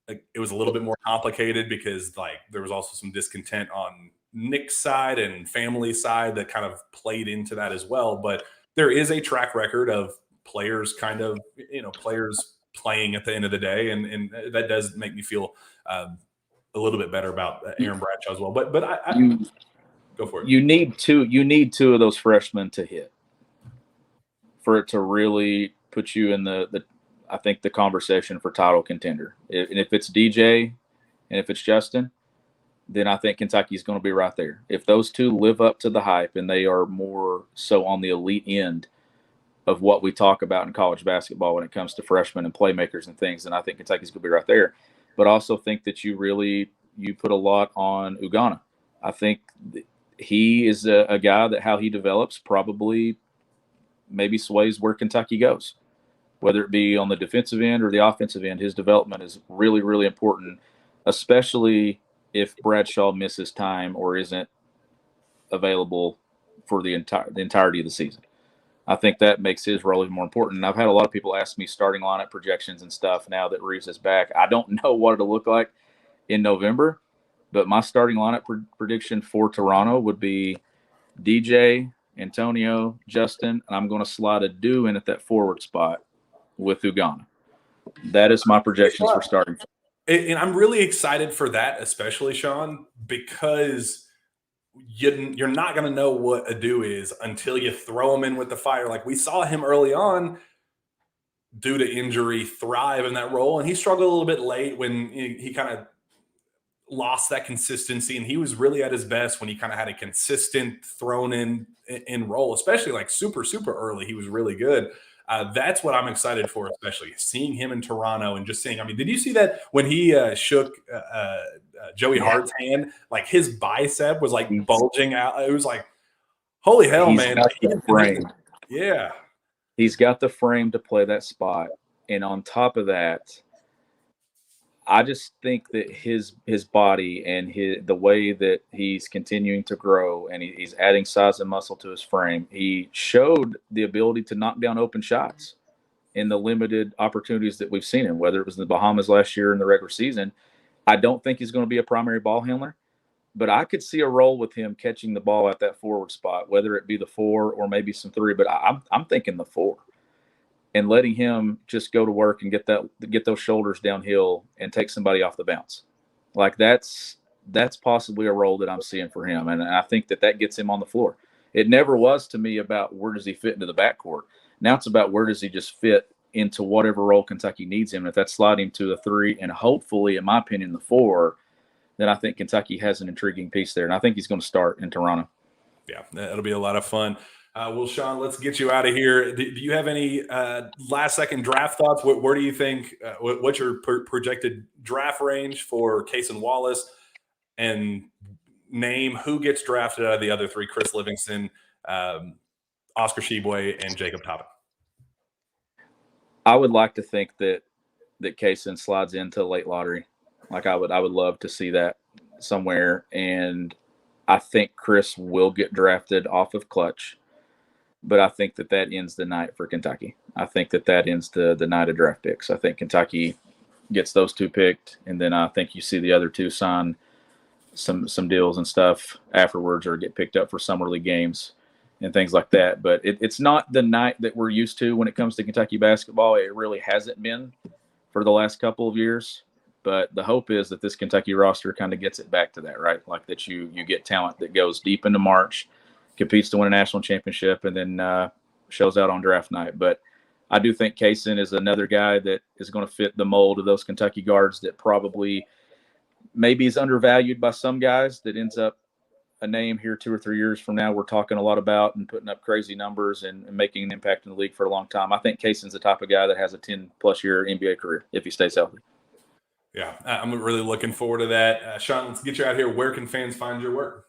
it was a little bit more complicated because there was also some discontent on Nick's side and family side that kind of played into that as well. But there is a track record of players players playing at the end of the day, and that does make me feel a little bit better about Aaron Bradshaw as well. But Go for it. You need two of those freshmen to hit for it to really put you in the I think the conversation for title contender. And if it's DJ and if it's Justin, then I think Kentucky's going to be right there. If those two live up to the hype and they are more so on the elite end of what we talk about in college basketball when it comes to freshmen and playmakers and things, then I think Kentucky's going to be right there. But I also think that you put a lot on Ugonna. I think he is a guy that how he develops probably maybe sways where Kentucky goes, whether it be on the defensive end or the offensive end. His development is really, really important, especially if Bradshaw misses time or isn't available for the entirety of the season. I think that makes his role even more important. And I've had a lot of people ask me starting lineup projections and stuff now that Reeves is back. I don't know what it'll look like in November, but my starting lineup prediction for Toronto would be DJ, Antonio, Justin, and I'm going to slide a Dew in at that forward spot with Ugonna. That is my projections for starting. And I'm really excited for that, especially, Shawn, because you're not going to know what a do is until you throw him in with the fire. Like we saw him early on, due to injury, thrive in that role. And he struggled a little bit late when he kind of lost that consistency. And he was really at his best when he kind of had a consistent thrown in role, especially like super, super early. He was really good. That's what I'm excited for, especially seeing him in Toronto and just seeing. I mean, did you see that when he shook Joey Hart's hand? Like his bicep was like bulging out. It was like, holy hell, man! Got the frame. Yeah, he's got the frame to play that spot, and on top of that, I just think that his body and the way that he's continuing to grow and he's adding size and muscle to his frame, he showed the ability to knock down open shots in the limited opportunities that we've seen him, whether it was in the Bahamas last year in the regular season. I don't think he's going to be a primary ball handler, but I could see a role with him catching the ball at that forward spot, whether it be the 4 or maybe some 3, but I'm thinking the 4. And letting him just go to work and get those shoulders downhill and take somebody off the bounce. Like that's possibly a role that I'm seeing for him. And I think that gets him on the floor. It never was to me about where does he fit into the backcourt. Now it's about where does he just fit into whatever role Kentucky needs him. And if that's sliding to the 3 and hopefully, in my opinion, the 4, then I think Kentucky has an intriguing piece there. And I think he's going to start in Toronto. Yeah, that'll be a lot of fun. Well, Shawn, let's get you out of here. Do you have any last-second draft thoughts? Where do you think what's your projected draft range for Case and Wallace? And name who gets drafted out of the other 3, Chris Livingston, Oscar Tshiebwe, and Jacob Toppin. I would like to think that Kaysen slides into late lottery. Like I would love to see that somewhere. And I think Chris will get drafted off of Clutch. But I think that ends the night for Kentucky. I think that ends the night of draft picks. I think Kentucky gets those 2 picked, and then I think you see the other 2 sign some deals and stuff afterwards or get picked up for summer league games and things like that. But it's not the night that we're used to when it comes to Kentucky basketball. It really hasn't been for the last couple of years. But the hope is that this Kentucky roster kind of gets it back to that, right? Like that you get talent that goes deep into March, competes to win a national championship, and then shows out on draft night. But I do think Kaysen is another guy that is going to fit the mold of those Kentucky guards that probably maybe is undervalued by some guys, that ends up a name here 2 or 3 years from now we're talking a lot about and putting up crazy numbers and making an impact in the league for a long time. I think Kaysen's the type of guy that has a 10-plus year NBA career if he stays healthy. Yeah, I'm really looking forward to that. Shawn, let's get you out here. Where can fans find your work?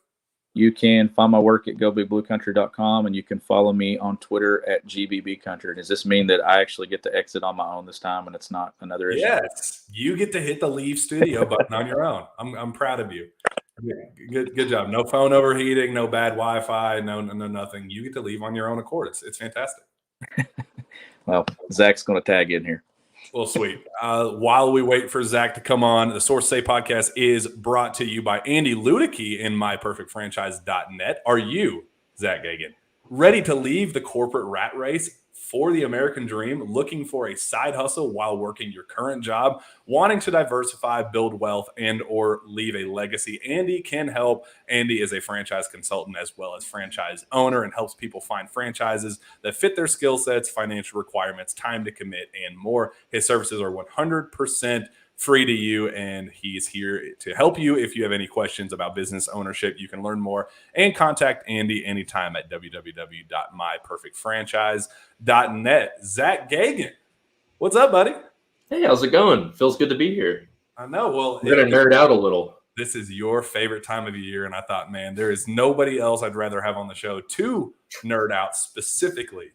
You can find my work at gobigbluecountry.com, and you can follow me on Twitter at GBBCountry. Does this mean that I actually get to exit on my own this time and it's not another issue? Yes, you get to hit the leave studio button on your own. I'm proud of you. Good job. No phone overheating, no bad Wi-Fi, no nothing. You get to leave on your own accord. It's fantastic. Well, Zach's going to tag in here. Well, sweet. While we wait for Zach to come on, the Source Say podcast is brought to you by Andy Ludicky and MyPerfectFranchise.net. Are you, Zach Gagan, ready to leave the corporate rat race for the American dream, looking for a side hustle while working your current job, wanting to diversify, build wealth, and or leave a legacy, Andy can help. Andy is a franchise consultant as well as franchise owner and helps people find franchises that fit their skill sets, financial requirements, time to commit, and more. His services are 100% free to you, and he's here to help you. If you have any questions about business ownership, you can learn more and contact Andy anytime at www.myperfectfranchise.net. Zach Gagan, what's up, buddy? Hey, how's it going? Feels good to be here. I know. Well, We're going to nerd out a little. This is your favorite time of the year, and I thought, man, there is nobody else I'd rather have on the show to nerd out specifically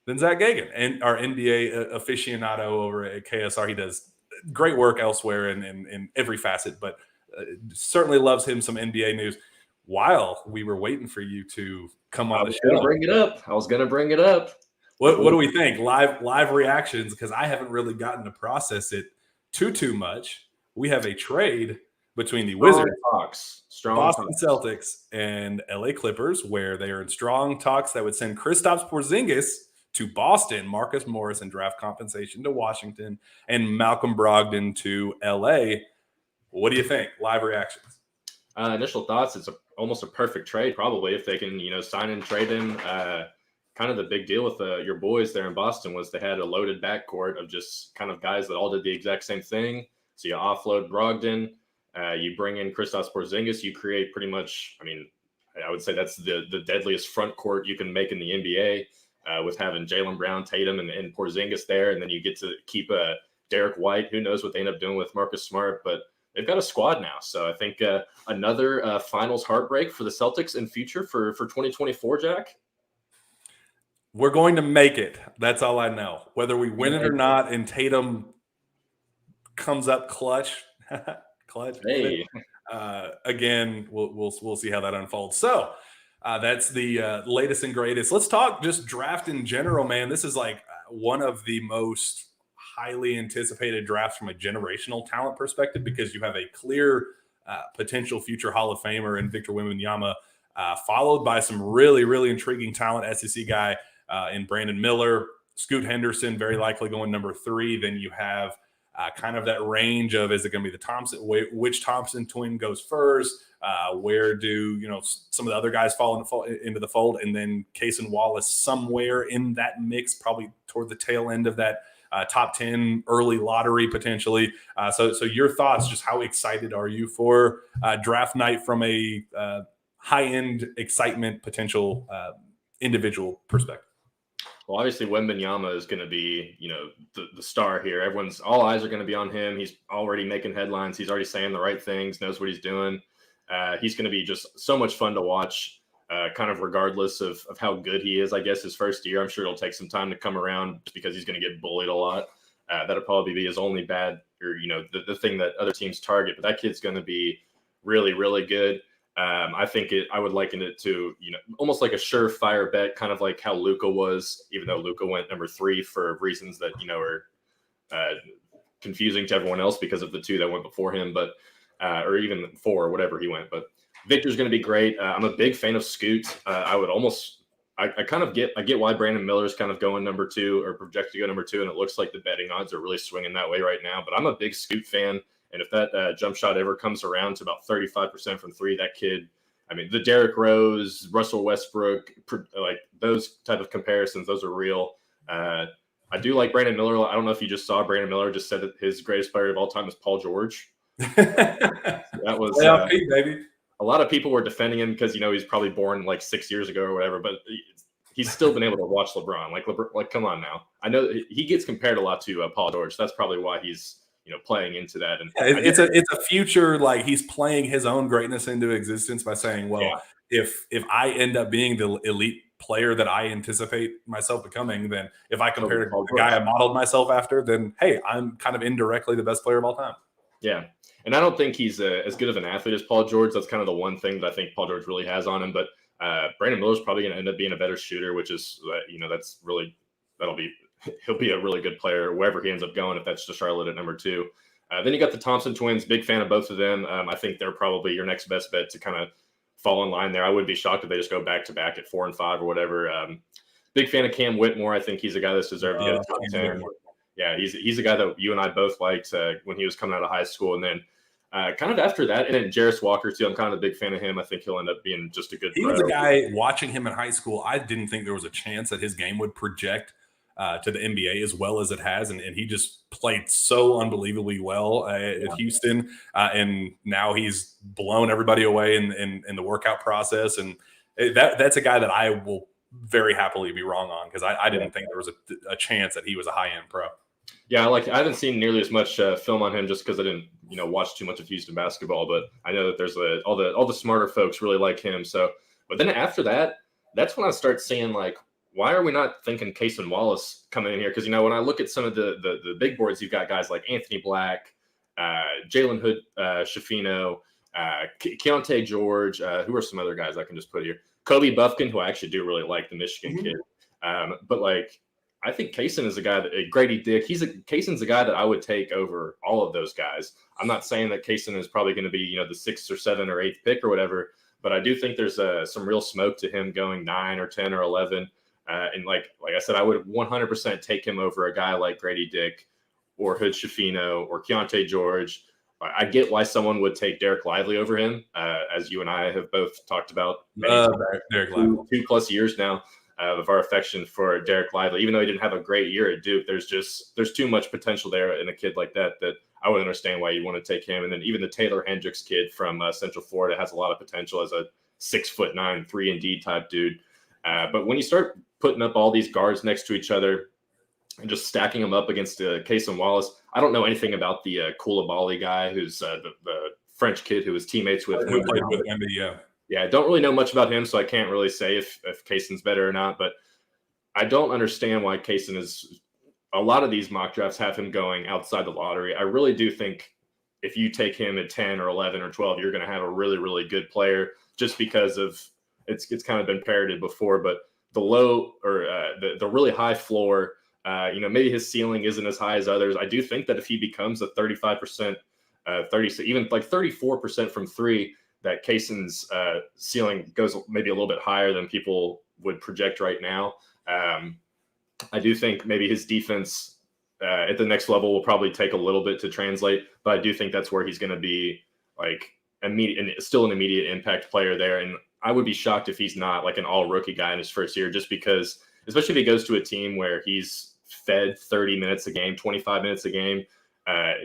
than Zach Gagan, and our NBA aficionado over at KSR. He does great work elsewhere in every facet, but certainly loves him some NBA news. While we were waiting for you to come on the show, I was going to bring it up. What do we think? Live reactions, because I haven't really gotten to process it too much. We have a trade between the Wizards, Boston Celtics, and LA Clippers, where they are in strong talks that would send Kristaps Porzingis to Boston, Marcus Morris and draft compensation to Washington, and Malcolm Brogdon to LA. What do you think? Live reactions. Initial thoughts, it's almost a perfect trade, probably, if they can, sign and trade him. Kind of the big deal with your boys there in Boston was they had a loaded backcourt of just kind of guys that all did the exact same thing. So you offload Brogdon, you bring in Kristaps Porzingis, you create pretty much, I would say that's the deadliest front court you can make in the NBA. With having Jaylen Brown, Tatum, and Porzingis there, and then you get to keep Derek White. Who knows what they end up doing with Marcus Smart, but they've got a squad now. So I think another finals heartbreak for the Celtics in future for 2024, Jack. We're going to make it. That's all I know. Whether we win it or not, and Tatum comes up clutch. Hey. Again, we'll see how that unfolds. So that's the latest and greatest. Let's talk just draft in general, man. This is like one of the most highly anticipated drafts from a generational talent perspective, because you have a clear potential future Hall of Famer in Victor Wembanyama, followed by some really, really intriguing talent, SEC guy in Brandon Miller, Scoot Henderson, very likely going number 3. Then you have kind of that range of, is it going to be the Thompson, which Thompson twin goes first? Where do some of the other guys fall into the fold? And then Case and Wallace somewhere in that mix, probably toward the tail end of that top 10 early lottery potentially. So your thoughts, just how excited are you for draft night from a high-end excitement potential individual perspective? Well, obviously Wembanyama is going to be, the star here. All eyes are going to be on him. He's already making headlines. He's already saying the right things, knows what he's doing. He's going to be just so much fun to watch, kind of regardless of how good he is. I guess his first year, I'm sure it'll take some time to come around just because he's going to get bullied a lot. That'll probably be his only bad, or, the thing that other teams target. But that kid's going to be really, really good. I think I would liken it to, almost like a surefire bet, kind of like how Luka was, even though Luka went number 3 for reasons that, are confusing to everyone else because of the 2 that went before him, but or even 4 or whatever he went. But Victor's going to be great. I'm a big fan of Scoot. I get why Brandon Miller's kind of going number 2 or projected to go number 2, and it looks like the betting odds are really swinging that way right now. But I'm a big Scoot fan. And if that jump shot ever comes around to about 35% from 3, that kid, the Derrick Rose, Russell Westbrook, like those type of comparisons, those are real. I do like Brandon Miller. I don't know if you just saw Brandon Miller just said that his greatest player of all time is Paul George. That was baby. A lot of people were defending him because, he's probably born like 6 years ago or whatever, but he's still been able to watch LeBron. Like, come on now. I know he gets compared a lot to Paul George. That's probably why he's, playing into that. And it's a future, like he's playing his own greatness into existence by saying, well, if I end up being the elite player that I anticipate myself becoming, then if I compare to the guy I modeled myself after, then hey, I'm kind of indirectly the best player of all time. Yeah. And I don't think he's as good of an athlete as Paul George. That's kind of the one thing that I think Paul George really has on him. But Brandon Miller's probably going to end up being a better shooter, which is, he'll be a really good player wherever he ends up going, if that's to Charlotte at number 2. Then you got the Thompson twins. Big fan of both of them. I think they're probably your next best bet to kind of fall in line there. I wouldn't be shocked if they just go back to back at 4 and 5 or whatever. Big fan of Cam Whitmore. I think he's a guy that's deserved to get a top 10. Yeah, he's a guy that you and I both liked when he was coming out of high school. And then kind of after that, and then Jarris Walker too. I'm kind of a big fan of him. I think he'll end up being just a good He pro. was a guy, watching him in high school, I didn't think there was a chance that his game would project to the NBA as well as it has. And he just played so unbelievably well at Houston. And now he's blown everybody away in the workout process. And that's a guy that I will very happily be wrong on, because I didn't think there was a chance that he was a high-end pro. Yeah, I haven't seen nearly as much film on him just because I didn't, watch too much of Houston basketball. But I know that there's all the smarter folks really like him. So, but then after that, that's when I start seeing like, why are we not thinking Cason Wallace coming in here? Because when I look at some of the big boards, you've got guys like Anthony Black, Jalen Hood, Shafino, Keontae George. Who are some other guys I can just put here? Kobe Buffkin, who I actually do really like, the Michigan kid. But like, I think Cason is a guy that Grady Dick. Cason's a guy that I would take over all of those guys. I'm not saying that Cason is probably going to be the 6th or 7th or 8th pick or whatever, but I do think there's some real smoke to him going 9 or 10 or 11. And like I said, I would 100% take him over a guy like Grady Dick or Hood Shafino or Keontae George. I get why someone would take Derek Lively over him, as you and I have both talked about Derek Lively. 2+ years now of our affection for Derek Lively. Even though he didn't have a great year at Duke, there's too much potential there in a kid like that I would understand why you want to take him. And then even the Taylor Hendricks kid from Central Florida has a lot of potential as a 6'9", 3-and-D type dude. But when you start putting up all these guards next to each other and just stacking them up against Cason Wallace, I don't know anything about the Koulibaly guy, who's the French kid who was teammates with Who played with Wemby, yeah, I don't really know much about him, so I can't really say if Cason's better or not. But I don't understand why Cason is. A lot of these mock drafts have him going outside the lottery. I really do think if you take him at 10 or 11 or 12, you're going to have a really, really good player, just because of it's kind of been parroted before. But the low or the really high floor, maybe his ceiling isn't as high as others. I do think that if he becomes a 35%, 30, even like 34% from three, that Cason's ceiling goes maybe a little bit higher than people would project right now. I do think maybe his defense at the next level will probably take a little bit to translate, but I do think that's where he's going to be like still an immediate impact player there. And I would be shocked if he's not like an all rookie guy in his first year, just because, especially if he goes to a team where he's fed 30 minutes a game, 25 minutes a game,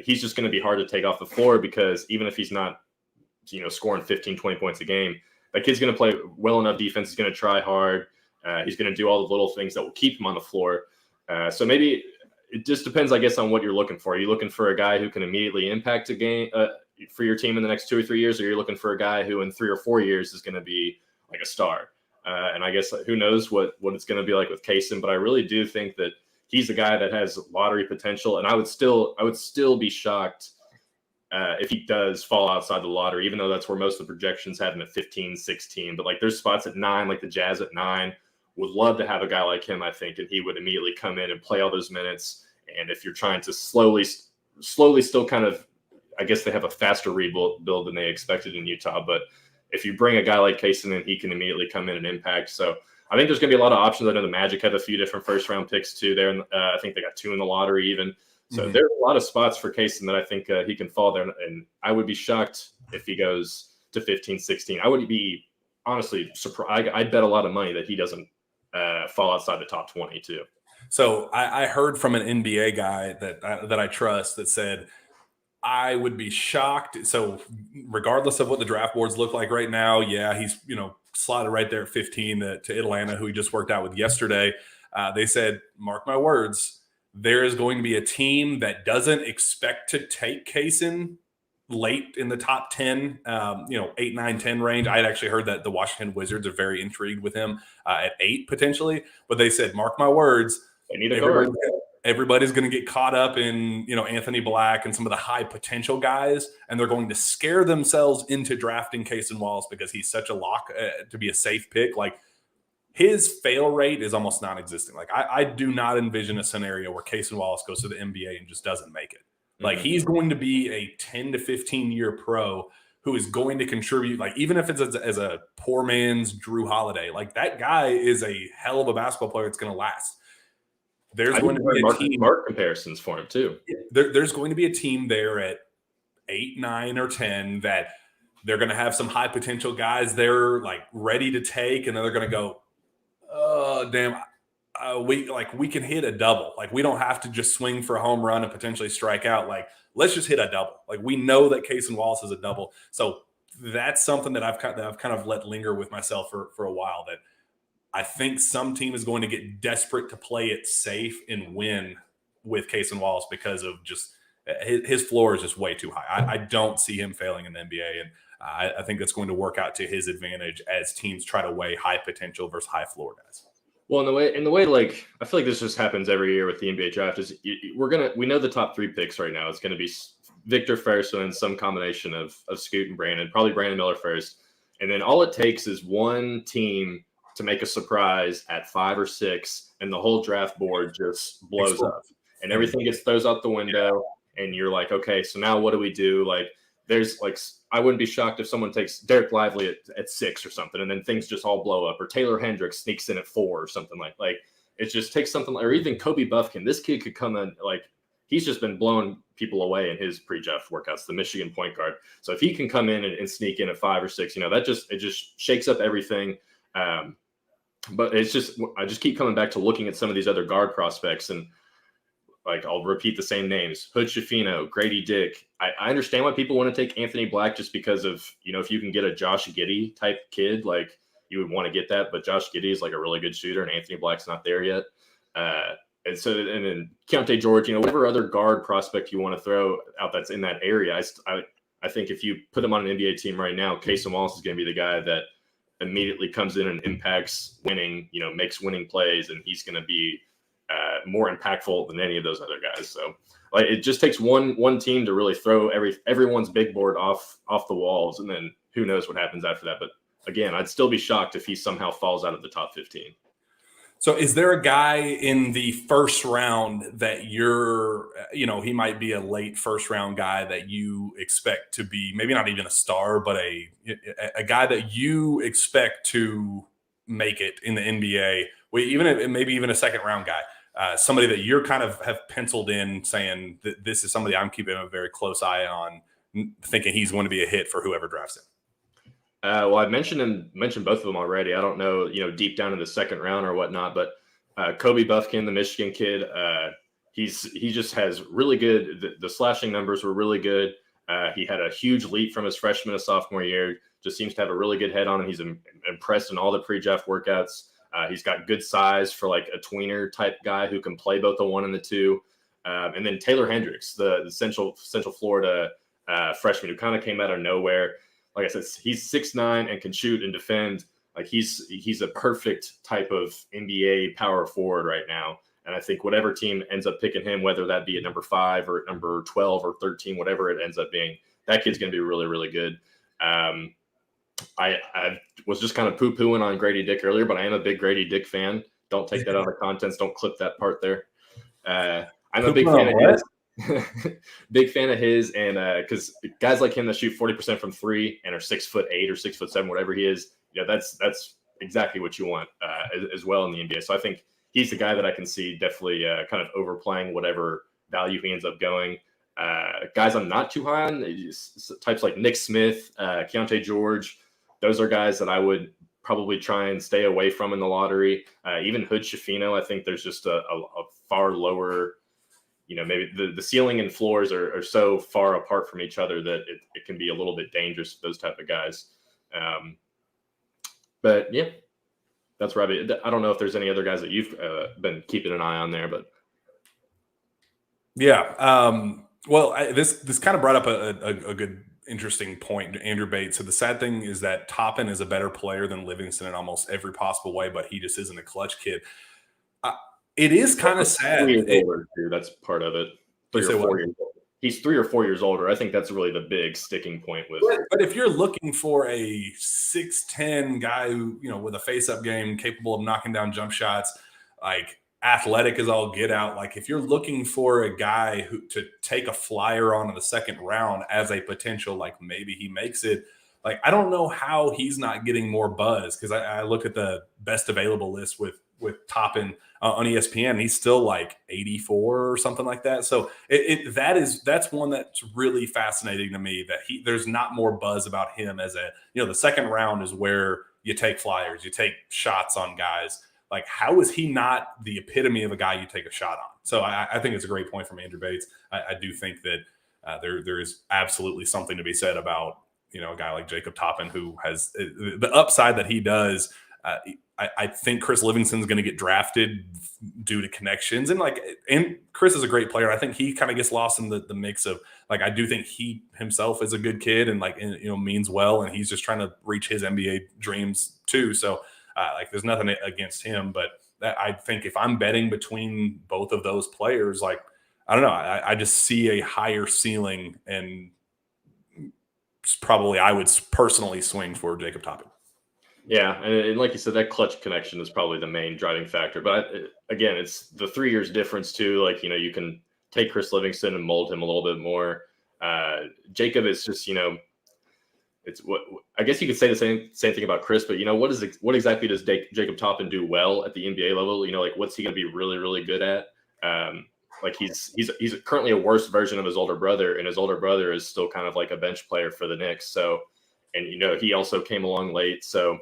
he's just going to be hard to take off the floor, because even if he's not, scoring 15, 20 points a game, that kid's going to play well enough defense. He's going to try hard. He's going to do all the little things that will keep him on the floor. So maybe it just depends, I guess, on what you're looking for. Are you looking for a guy who can immediately impact a game for your team in the next 2 or 3 years, or you're looking for a guy who in 3 or 4 years is going to be like a star? And I guess who knows what it's going to be like with Cason, but I really do think that he's a guy that has lottery potential, and I would still be shocked if he does fall outside the lottery, even though that's where most of the projections have him at 15, 16. But like there's spots at 9, like the Jazz at 9. Would love to have a guy like him, I think, and he would immediately come in and play all those minutes. And if you're trying to slowly still kind of, I guess they have a faster rebuild than they expected in Utah. But if you bring a guy like Cason in, he can immediately come in and impact. So I think there's going to be a lot of options. I know the Magic have a few different first-round picks too there. And I think they got 2 in the lottery even. So there's a lot of spots for Cason that I think he can fall there. And I would be shocked if he goes to 15, 16. I would be honestly surprised. I'd bet a lot of money that he doesn't fall outside the top 20 too. So I heard from an NBA guy that I trust that said, I would be shocked. So regardless of what the draft boards look like right now, yeah, he's, slotted right there at 15 to Atlanta, who he just worked out with yesterday. They said, mark my words, there is going to be a team that doesn't expect to take Cason late in the top 10, 8, 9, 10 range. I had actually heard that the Washington Wizards are very intrigued with him at 8 potentially, but they said, mark my words, they need a guard. Everybody's going to get caught up in, Anthony Black and some of the high potential guys, and they're going to scare themselves into drafting Cason Wallace because he's such a lock to be a safe pick. Like, his fail rate is almost non-existent. Like, I do not envision a scenario where Cason Wallace goes to the NBA and just doesn't make it. Like, he's going to be a 10 to 15 year pro who is going to contribute, like even if it's as a poor man's Drew Holiday, like that guy is a hell of a basketball player that's going to last. There's going to be a team comparisons for him too. There's going to be a team there at 8, 9, or 10 that they're going to have some high potential guys they're like ready to take, and then they're going to go, oh damn, we can hit a double. Like we don't have to just swing for a home run and potentially strike out. Like let's just hit a double. Like we know that Cason Wallace is a double. So that's something that I've kind of let linger with myself for a while, that I think some team is going to get desperate to play it safe and win with Cason Wallace because of just his floor is just way too high. I don't see him failing in the NBA, and I think that's going to work out to his advantage as teams try to weigh high potential versus high floor guys. Well, in the way, like I feel like this just happens every year with the NBA draft. Is we know the top 3 picks right now is going to be Victor first, and then some combination of Scoot and Brandon, probably Brandon Miller first, and then all it takes is one team to make a surprise at 5 or 6, and the whole draft board just blows up, and everything gets throws out the window, and you're like, okay, so now what do we do? Like, there's like, I wouldn't be shocked if someone takes Derek Lively at 6 or something, and then things just all blow up, or Taylor Hendricks sneaks in at 4 or something like it just takes something, or even Kobe Buffkin. This kid could come in, like he's just been blowing people away in his pre-draft workouts, the Michigan point guard. So if he can come in and sneak in at 5 or 6, it just shakes up everything. But it's just, I just keep coming back to looking at some of these other guard prospects, and like I'll repeat the same names: Hood Schifino, Grady Dick. I understand why people want to take Anthony Black, just because of, if you can get a Josh Giddey type kid, like you would want to get that. But Josh Giddey is like a really good shooter, and Anthony Black's not there yet. And then Keontae George, whatever other guard prospect you want to throw out that's in that area. I think if you put him on an NBA team right now, Cason Wallace is going to be the guy that immediately comes in and impacts winning, makes winning plays, and he's going to be more impactful than any of those other guys. So like it just takes one team to really throw everyone's big board off the walls, and then who knows what happens after that. But again, I'd still be shocked if he somehow falls out of the top 15. So is there a guy in the first round that you're, he might be a late first round guy that you expect to be maybe not even a star, but a guy that you expect to make it in the NBA, maybe even a second round guy, somebody that you're kind of have penciled in saying that this is somebody I'm keeping a very close eye on, thinking he's going to be a hit for whoever drafts him? Well, I mentioned both of them already. I don't know, deep down in the second round or whatnot, but Kobe Buffkin, the Michigan kid, he just has really good. The slashing numbers were really good. He had a huge leap from his freshman to sophomore year. Just seems to have a really good head on him. He's impressed in all the pre-draft workouts. He's got good size for like a tweener type guy who can play both the 1 and the 2. And then Taylor Hendricks, the Central Florida freshman who kind of came out of nowhere. Like I said, he's 6'9" and can shoot and defend. Like he's a perfect type of NBA power forward right now. And I think whatever team ends up picking him, whether that be at number 5 or at number 12 or 13, whatever it ends up being, that kid's going to be really, really good. I was just kind of poo-pooing on Grady Dick earlier, but I am a big Grady Dick fan. Don't take that out of context. Don't clip that part there. I'm a big fan of his. Big fan of his, and because guys like him that shoot 40% from 3 and are 6'8" or 6'7", whatever he is, that's exactly what you want as well in the NBA. So I think he's the guy that I can see definitely kind of overplaying whatever value he ends up going. Guys I'm not too high on, types like Nick Smith, Keontae George, those are guys that I would probably try and stay away from in the lottery. Even Hood Schifino, I think there's just a far lower. Maybe the ceiling and floors are so far apart from each other that it can be a little bit dangerous for those type of guys. But yeah, that's where I don't know if there's any other guys that you've been keeping an eye on there, but yeah. Well, this kind of brought up a good, interesting point, Andrew Bates. So the sad thing is that Toppin is a better player than Livingston in almost every possible way, but he just isn't a clutch kid. It is kind of sad. 3 years older, too. That's part of it. 3 or 4 years older. He's 3 or 4 years older. I think that's really the big sticking point with. But if you're looking for a 6'10" guy who, with a face-up game, capable of knocking down jump shots, like athletic as all get out. Like if you're looking for a guy to take a flyer on in the second round as a potential, like maybe he makes it. Like I don't know how he's not getting more buzz, because I look at the best available list with Toppin on ESPN, and he's still like 84 or something like that. So that's one that's really fascinating to me, that there's not more buzz about him as the second round is where you take flyers, you take shots on guys. Like, how is he not the epitome of a guy you take a shot on? So I think it's a great point from Andrew Bates. I do think that there is absolutely something to be said about, a guy like Jacob Toppin, who has the upside that he does. I think Chris Livingston's going to get drafted due to connections, and Chris is a great player. I think he kind of gets lost in the mix of, like, I do think he himself is a good kid and means well, and he's just trying to reach his NBA dreams too. So there's nothing against him, but I think if I'm betting between both of those players, like, I don't know, I just see a higher ceiling, and probably I would personally swing for Jacob Toppin. Yeah, and like you said, that clutch connection is probably the main driving factor. But again, it's the 3 years difference too. Like, you can take Chris Livingston and mold him a little bit more. Jacob is just, it's what I guess you could say the same thing about Chris. But what exactly does Jacob Toppin do well at the NBA level? What's he going to be really, really good at? He's currently a worse version of his older brother, and his older brother is still kind of like a bench player for the Knicks. So, and he also came along late. So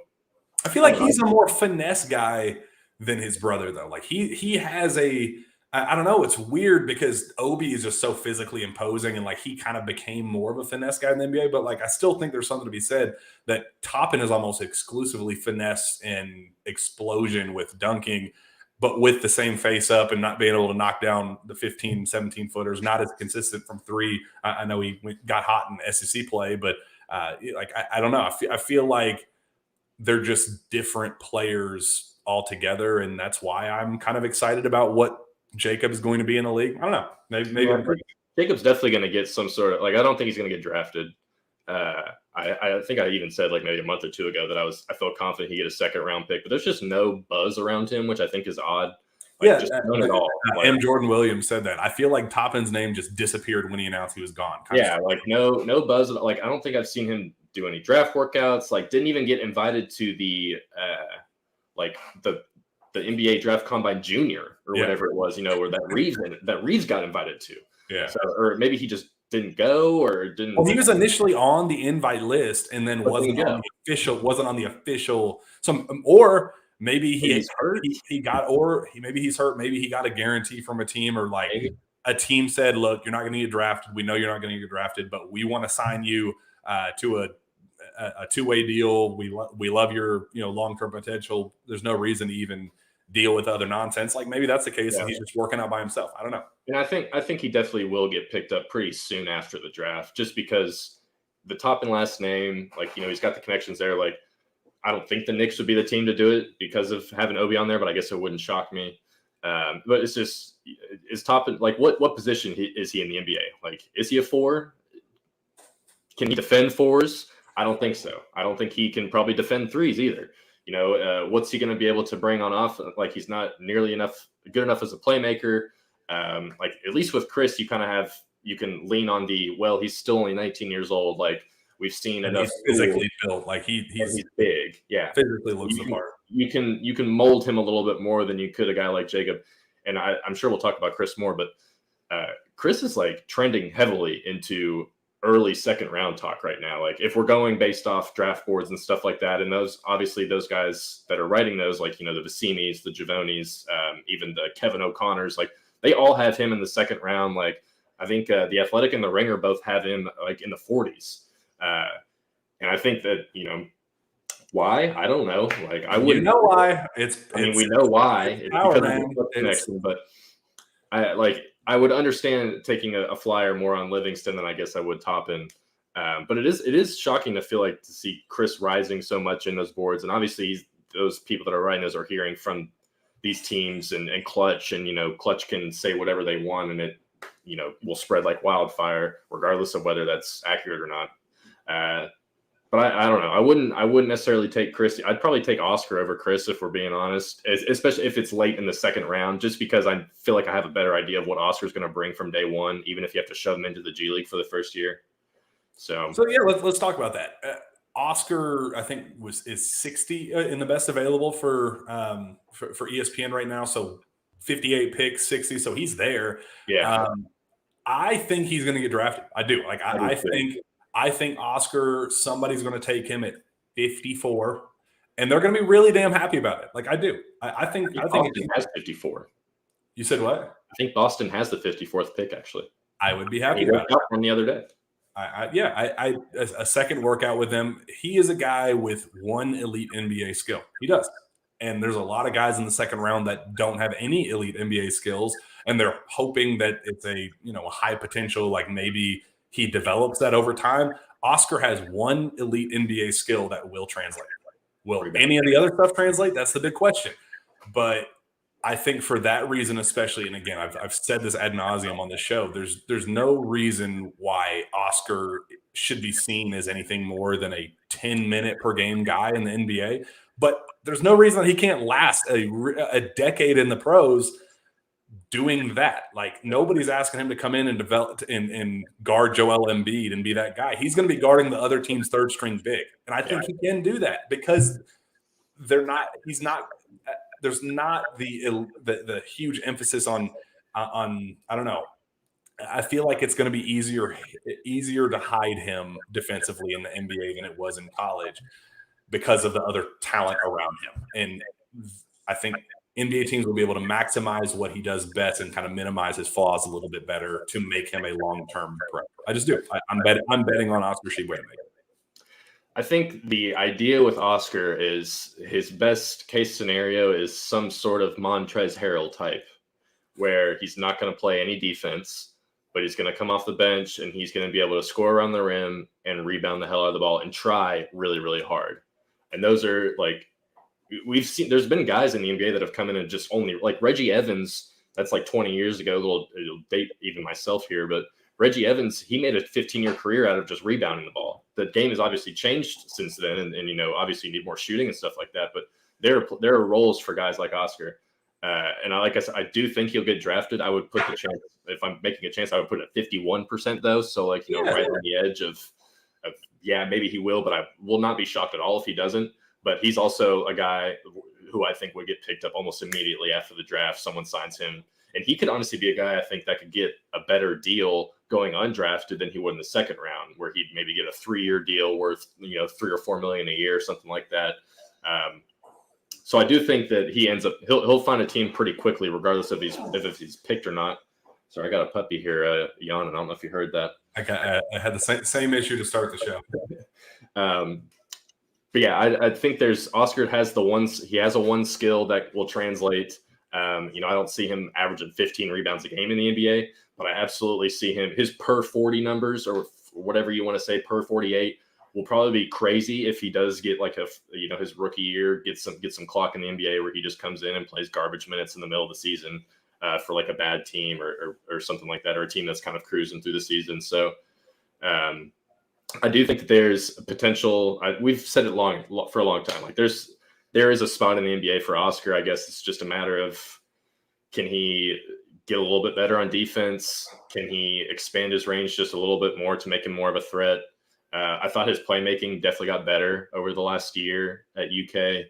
I feel like he's a more finesse guy than his brother, though. Like he has I don't know. It's weird because Obi is just so physically imposing, and he kind of became more of a finesse guy in the NBA. But I still think there's something to be said that Toppin is almost exclusively finesse and explosion with dunking, but with the same face up and not being able to knock down the 15, 17 footers, not as consistent from three. I know he got hot in SEC play, but I don't know. I feel like they're just different players altogether, and that's why I'm kind of excited about what Jacob is going to be in the league. I don't know. Maybe Jacob's definitely going to get some sort of, I don't think he's going to get drafted. I think I even said maybe a month or two ago that I felt confident he'd get a second round pick, but there's just no buzz around him, which I think is odd. Just none at all. M. Jordan Williams said that. I feel like Toppin's name just disappeared when he announced he was gone. No buzz. I don't think I've seen him do any draft workouts. Didn't even get invited to the the NBA draft combine junior or whatever it was, where that Reeves got invited to. Yeah. So, or maybe he just didn't go or didn't. Well, he was initially on the invite list and then wasn't on the official. Or maybe he's hurt. Maybe he's hurt. Maybe he got a guarantee from a team, or a team said, "Look, you're not going to get drafted. We know you're not going to get drafted, but we want to sign you to a two-way deal. We love your long-term potential. There's no reason to even deal with other nonsense." Maybe that's the case, and he's just working out by himself. I don't know. And I think he definitely will get picked up pretty soon after the draft, just because the Toppin last name, he's got the connections there. I don't think the Knicks would be the team to do it because of having Obi on there, but I guess it wouldn't shock me. But it's just, is Toppin, what position is he in the NBA? Is he a four? Can he defend fours? I don't think so. I don't think he can probably defend threes either. What's he going to be able to bring on off? He's not nearly good enough as a playmaker. At least with Chris, you can lean on he's still only 19 years old. We've seen enough. He's physically built. He's big. Yeah. Physically looks the part. You can mold him a little bit more than you could a guy like Jacob. And I'm sure we'll talk about Chris more, but Chris is trending heavily into early second round talk right now. If we're going based off draft boards and stuff like that, and those guys that are writing those, the Vasimis, the Javonis, even the Kevin O'Connors, they all have him in the second round. I think the Athletic and the Ringer both have him in the 40s. And I think that, why? I don't know. I wouldn't know why. We know why. It's because of the connection, but I would understand taking a flyer more on Livingston than I guess I would Toppin. But it is shocking to feel to see Chris rising so much in those boards. And obviously those people that are writing those are hearing from these teams and Clutch, and, Clutch can say whatever they want, and it, will spread like wildfire, regardless of whether that's accurate or not. But I don't know. I wouldn't necessarily take Chris. I'd probably take Oscar over Chris if we're being honest, especially if it's late in the second round, just because I feel like I have a better idea of what Oscar's going to bring from day one, even if you have to shove him into the G League for the first year. So yeah, let's talk about that. Oscar, I think, is 60 in the best available for ESPN right now. So 58 picks, 60. So he's there. yeah, I think he's going to get drafted. I do. Like I think Oscar, somebody's going to take him at 54, and they're going to be really damn happy about it. Like I do. I think Boston has 54. You said what? I think Boston has the 54th pick. Actually, I would be happy about it. One the other day. A second workout with him. He is a guy with one elite NBA skill. He does. And there's a lot of guys in the second round that don't have any elite NBA skills, and they're hoping that it's a high potential, like maybe he develops that over time. Oscar has one elite NBA skill that will translate. Will any of the other stuff translate? That's the big question. But I think for that reason, especially, and again, I've said this ad nauseum on this show, there's no reason why Oscar should be seen as anything more than a 10-minute per game guy in the NBA. But there's no reason that he can't last a decade in the pros doing that. Like nobody's asking him to come in and develop and guard Joel Embiid and be that guy. He's going to be guarding the other team's third string big, and I think he can do that because there's not the huge emphasis on I don't know. I feel like it's going to be easier to hide him defensively in the NBA than it was in college because of the other talent around him. And I think NBA teams will be able to maximize what he does best and kind of minimize his flaws a little bit better to make him a long-term pro. I just do. I'm betting on Oscar Tshiebwe. I think the idea with Oscar is his best case scenario is some sort of Montrezl Harrell type, where he's not going to play any defense, but he's going to come off the bench and he's going to be able to score around the rim and rebound the hell out of the ball and try really, really hard. And those are like, we've seen, there's been guys in the NBA that have come in and just only, like Reggie Evans, that's like 20 years ago, it'll date even myself here, but Reggie Evans, he made a 15-year career out of just rebounding the ball. The game has obviously changed since then, and obviously you need more shooting and stuff like that. But there are roles for guys like Oscar, and like I said, I do think he'll get drafted. I would put the chance, if I'm making a chance, I would put it at 51% though. So like right on the edge of yeah, maybe he will, but I will not be shocked at all if he doesn't. But he's also a guy who I think would get picked up almost immediately after the draft. Someone signs him. And he could honestly be a guy I think that could get a better deal going undrafted than he would in the second round, where he'd maybe get a 3-year deal worth, $3 or $4 million a year, something like that. So I do think that he ends up, he'll find a team pretty quickly, regardless of if he's picked or not. Sorry, I got a puppy here yawning. I don't know if you heard that. I had the same issue to start the show. But yeah, I think Oscar has he has a one skill that will translate. I don't see him averaging 15 rebounds a game in the NBA, but I absolutely see his per 40 numbers, or whatever you want to say, per 48 will probably be crazy if he does get like his rookie year, get some clock in the NBA where he just comes in and plays garbage minutes in the middle of the season for like a bad team or something like that, or a team that's kind of cruising through the season. So I do think that there's a potential. We've said it for a long time. Like there is a spot in the NBA for Oscar. I guess it's just a matter of, can he get a little bit better on defense? Can he expand his range just a little bit more to make him more of a threat? I thought his playmaking definitely got better over the last year at UK.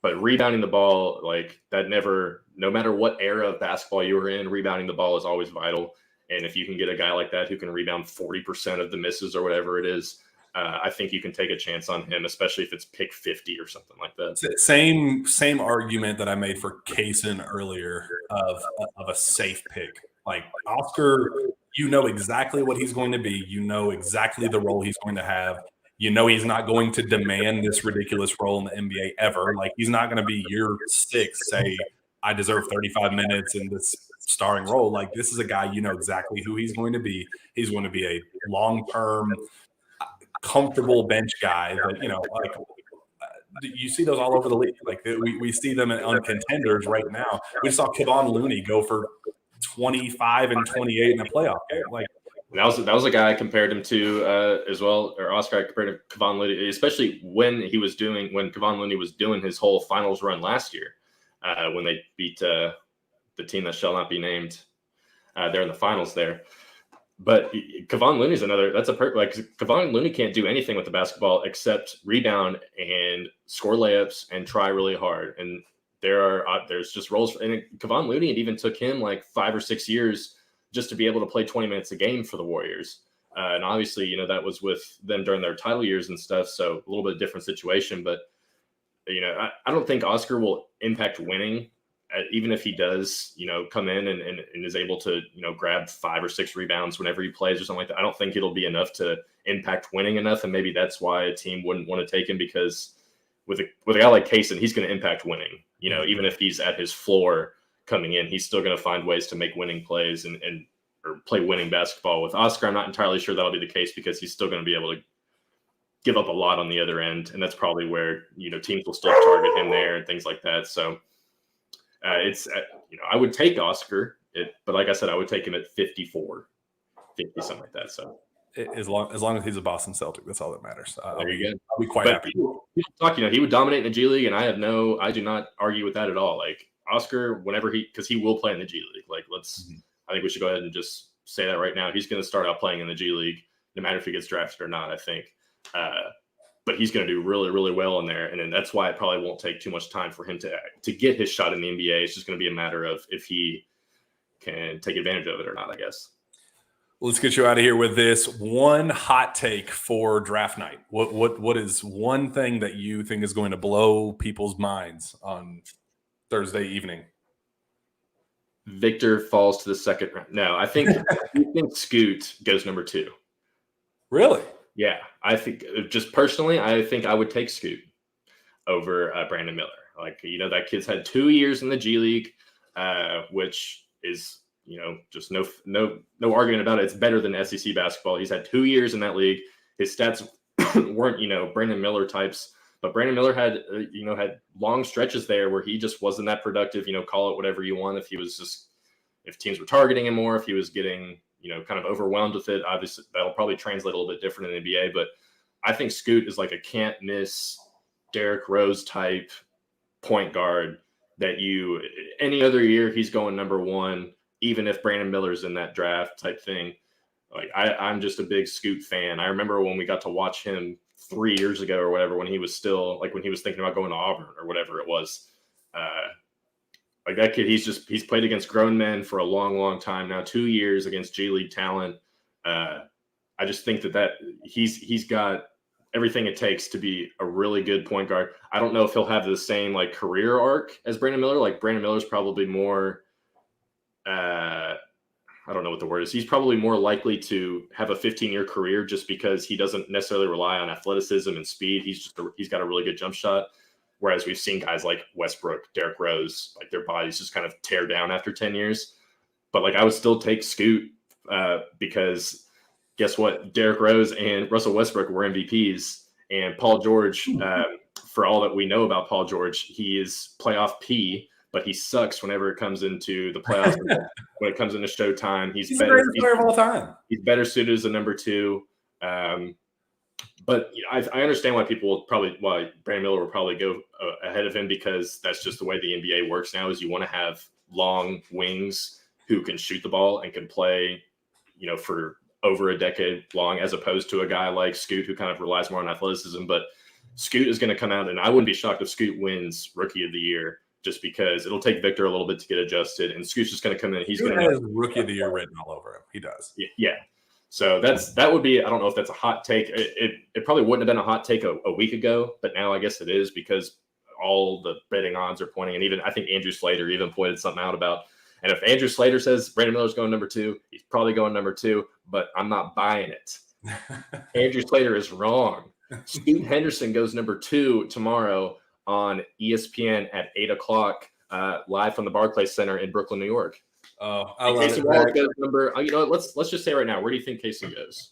But rebounding the ball, like that no matter what era of basketball you were in, rebounding the ball is always vital. And if you can get a guy like that who can rebound 40% of the misses or whatever it is, I think you can take a chance on him, especially if it's pick 50 or something like that. Same argument that I made for Kaysen earlier of a safe pick. Like Oscar, you know exactly what he's going to be. You know exactly the role he's going to have. You know he's not going to demand this ridiculous role in the NBA ever. Like he's not going to be year 6, say, I deserve 35 minutes in this starring role. Like this is a guy, you know exactly who he's going to be. He's going to be a long-term, comfortable bench guy that, you see those all over the league. Like we see them on contenders right now. We saw Kevon Looney go for 25 and 28 in a playoff game. Like And that was a guy I compared him to as well, or Oscar I compared to Kevon Looney, especially when Kevon Looney was doing his whole finals run last year, when they beat the team that shall not be named. They're in the finals there. But Kevon Looney's Kevon Looney can't do anything with the basketball except rebound and score layups and try really hard. And there's just roles. And Kevon Looney, it even took him like 5 or 6 years just to be able to play 20 minutes a game for the Warriors. And obviously, that was with them during their title years and stuff. So a little bit different situation. But, I don't think Oscar will impact winning. Even if he does, come in and is able to, grab 5 or 6 rebounds whenever he plays or something like that, I don't think it'll be enough to impact winning enough. And maybe that's why a team wouldn't want to take him, because with a guy like Kaysen, he's going to impact winning. Even if he's at his floor coming in, he's still going to find ways to make winning plays or play winning basketball. With Oscar, I'm not entirely sure that'll be the case, because he's still going to be able to give up a lot on the other end. And that's probably where, teams will still target him there and things like that. So, I would take Oscar, but like I said, I would take him at 54, 50, something like that. So as long as he's a Boston Celtic, that's all that matters. There you go. I'll be quite happy. People talk, he would dominate in the G League, and I do not argue with that at all. Like Oscar, because he will play in the G League. Like I think we should go ahead and just say that right now. He's going to start out playing in the G League, no matter if he gets drafted or not, I think. But he's going to do really, really well in there. And then that's why it probably won't take too much time for him to get his shot in the NBA. It's just going to be a matter of if he can take advantage of it or not, I guess. Well, let's get you out of here with this one hot take for draft night. What is one thing that you think is going to blow people's minds on Thursday evening? Victor falls to the second round. No, I think Scoot goes number 2. Really? Yeah, I think just personally, I think I would take Scoot over Brandon Miller. Like, that kid's had 2 years in the G League, which is, just no argument about it. It's better than SEC basketball. He's had 2 years in that league. His stats weren't, Brandon Miller types, but Brandon Miller had long stretches there where he just wasn't that productive. Call it whatever you want. If teams were targeting him more, if he was getting kind of overwhelmed with it. Obviously, that'll probably translate a little bit different in the NBA, but I think Scoot is like a can't miss Derrick Rose type point guard that any other year he's going number 1, even if Brandon Miller's in that draft type thing. Like I'm just a big Scoot fan. I remember when we got to watch him 3 years ago or whatever, when he was thinking about going to Auburn or whatever it was. Like that kid, he's played against grown men for a long, long time now, 2 years against G League talent. I just think that he's got everything it takes to be a really good point guard. I don't know if he'll have the same like career arc as Brandon Miller. Like Brandon Miller's probably more, I don't know what the word is. He's probably more likely to have a 15-year career just because he doesn't necessarily rely on athleticism and speed. He's got a really good jump shot. Whereas we've seen guys like Westbrook, Derrick Rose, like their bodies just kind of tear down after 10 years. But like I would still take Scoot because guess what? Derrick Rose and Russell Westbrook were MVPs, and Paul George, for all that we know about Paul George, he is playoff P, but he sucks whenever it comes into the playoffs. When it comes into showtime, he's the greatest player of all time. He's better suited as a number 2. But I understand why Brandon Miller will probably go ahead of him, because that's just the way the NBA works now. Is you want to have long wings who can shoot the ball and can play, for over a decade long, as opposed to a guy like Scoot who kind of relies more on athleticism. But Scoot is going to come out, and I wouldn't be shocked if Scoot wins Rookie of the Year, just because it'll take Victor a little bit to get adjusted, and Scoot's just going to come in. He's going to have Rookie of the Year written all over him. He does. Yeah. So that would be, I don't know if that's a hot take. It probably wouldn't have been a hot take a week ago, but now I guess it is, because all the betting odds are pointing. And even I think Andrew Slater even pointed something out about, and if Andrew Slater says Brandon Miller's going number 2, he's probably going number 2, but I'm not buying it. Andrew Slater is wrong. Scoot Henderson goes number 2 tomorrow on ESPN at 8:00, live from the Barclays Center in Brooklyn, New York. Oh, I love Casey Wallace goes number. Let's just say right now, where do you think Kaysen goes?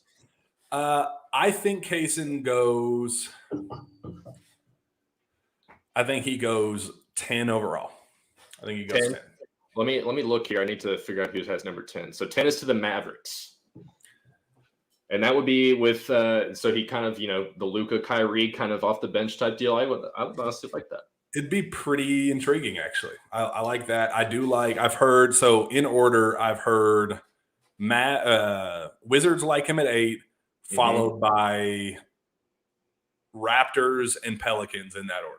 I think Kaysen goes. I think he goes 10 overall. I think he goes 10. Let me look here. I need to figure out who has number 10. So 10 is to the Mavericks. And that would be with so he kind of, the Luka Kyrie kind of off the bench type deal. I would honestly like that. It'd be pretty intriguing, actually. I like that. I do like. I've heard so in order. I've heard Wizards like him at 8, followed by Raptors and Pelicans in that order.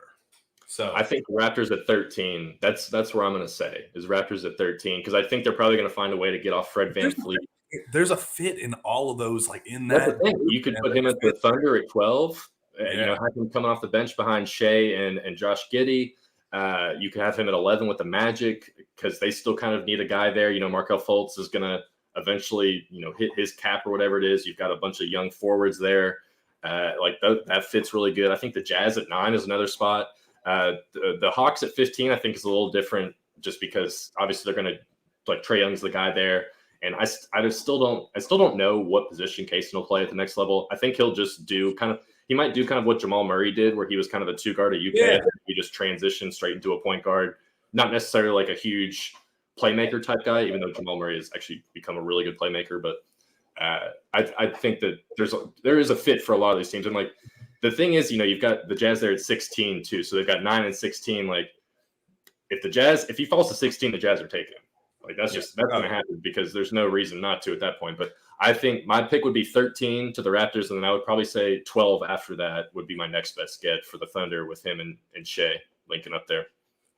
So I think Raptors at 13. That's where I'm going to say is Raptors at 13 because I think they're probably going to find a way to get off Fred VanVleet. There's a fit in all of those, like in That's that. the thing. You could put him at the Thunder at 12. Have him coming off the bench behind Shea and Josh Giddey. You could have him at 11 with the Magic because they still kind of need a guy there. Markelle Fultz is going to eventually, hit his cap or whatever it is. You've got a bunch of young forwards there. That fits really good. I think the Jazz at 9 is another spot. The Hawks at 15, I think, is a little different just because obviously they're going to Trae Young's the guy there. And I still don't know what position Kaysen will play at the next level. I think he'll just he might do kind of what Jamal Murray did, where he was kind of a 2-guard at UK. Yeah. He just transitioned straight into a point guard, not necessarily like a huge playmaker type guy, even though Jamal Murray has actually become a really good playmaker. But I think that there is a fit for a lot of these teams. And the thing is, you've got the Jazz there at 16 too, so they've got 9 and 16. If he falls to 16, the Jazz are taking him. That's going to happen because there's no reason not to at that point. But I think my pick would be 13 to the Raptors, and then I would probably say 12 after that would be my next best get for the Thunder with him and Shea linking up there.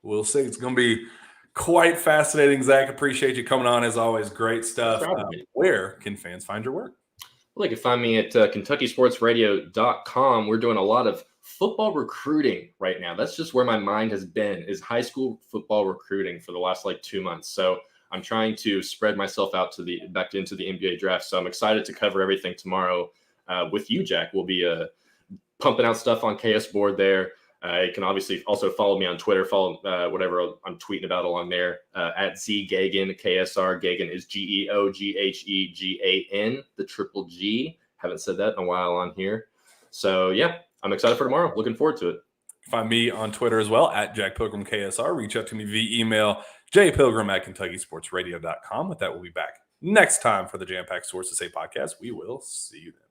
We'll see. It's going to be quite fascinating, Zach. Appreciate you coming on as always. Great stuff. Where can fans find your work? Well, they can find me at KentuckySportsRadio.com. We're doing a lot of football recruiting right now. That's just where my mind has been, is high school football recruiting for the last 2 months. So I'm trying to spread myself out back into the NBA draft. So I'm excited to cover everything tomorrow with you, Jack. We'll be pumping out stuff on KS Board there. You can obviously also follow me on Twitter, follow whatever I'm tweeting about along there at ZGagan, KSR. Gagan is GEOGHEGAN, the triple G. Haven't said that in a while on here. So, yeah, I'm excited for tomorrow. Looking forward to it. Find me on Twitter as well, at Jack Pilgrim KSR. Reach out to me via email, jpilgrim@KentuckySportsRadio.com. With that, we'll be back next time for the Jam Pack Sources Say podcast. We will see you then.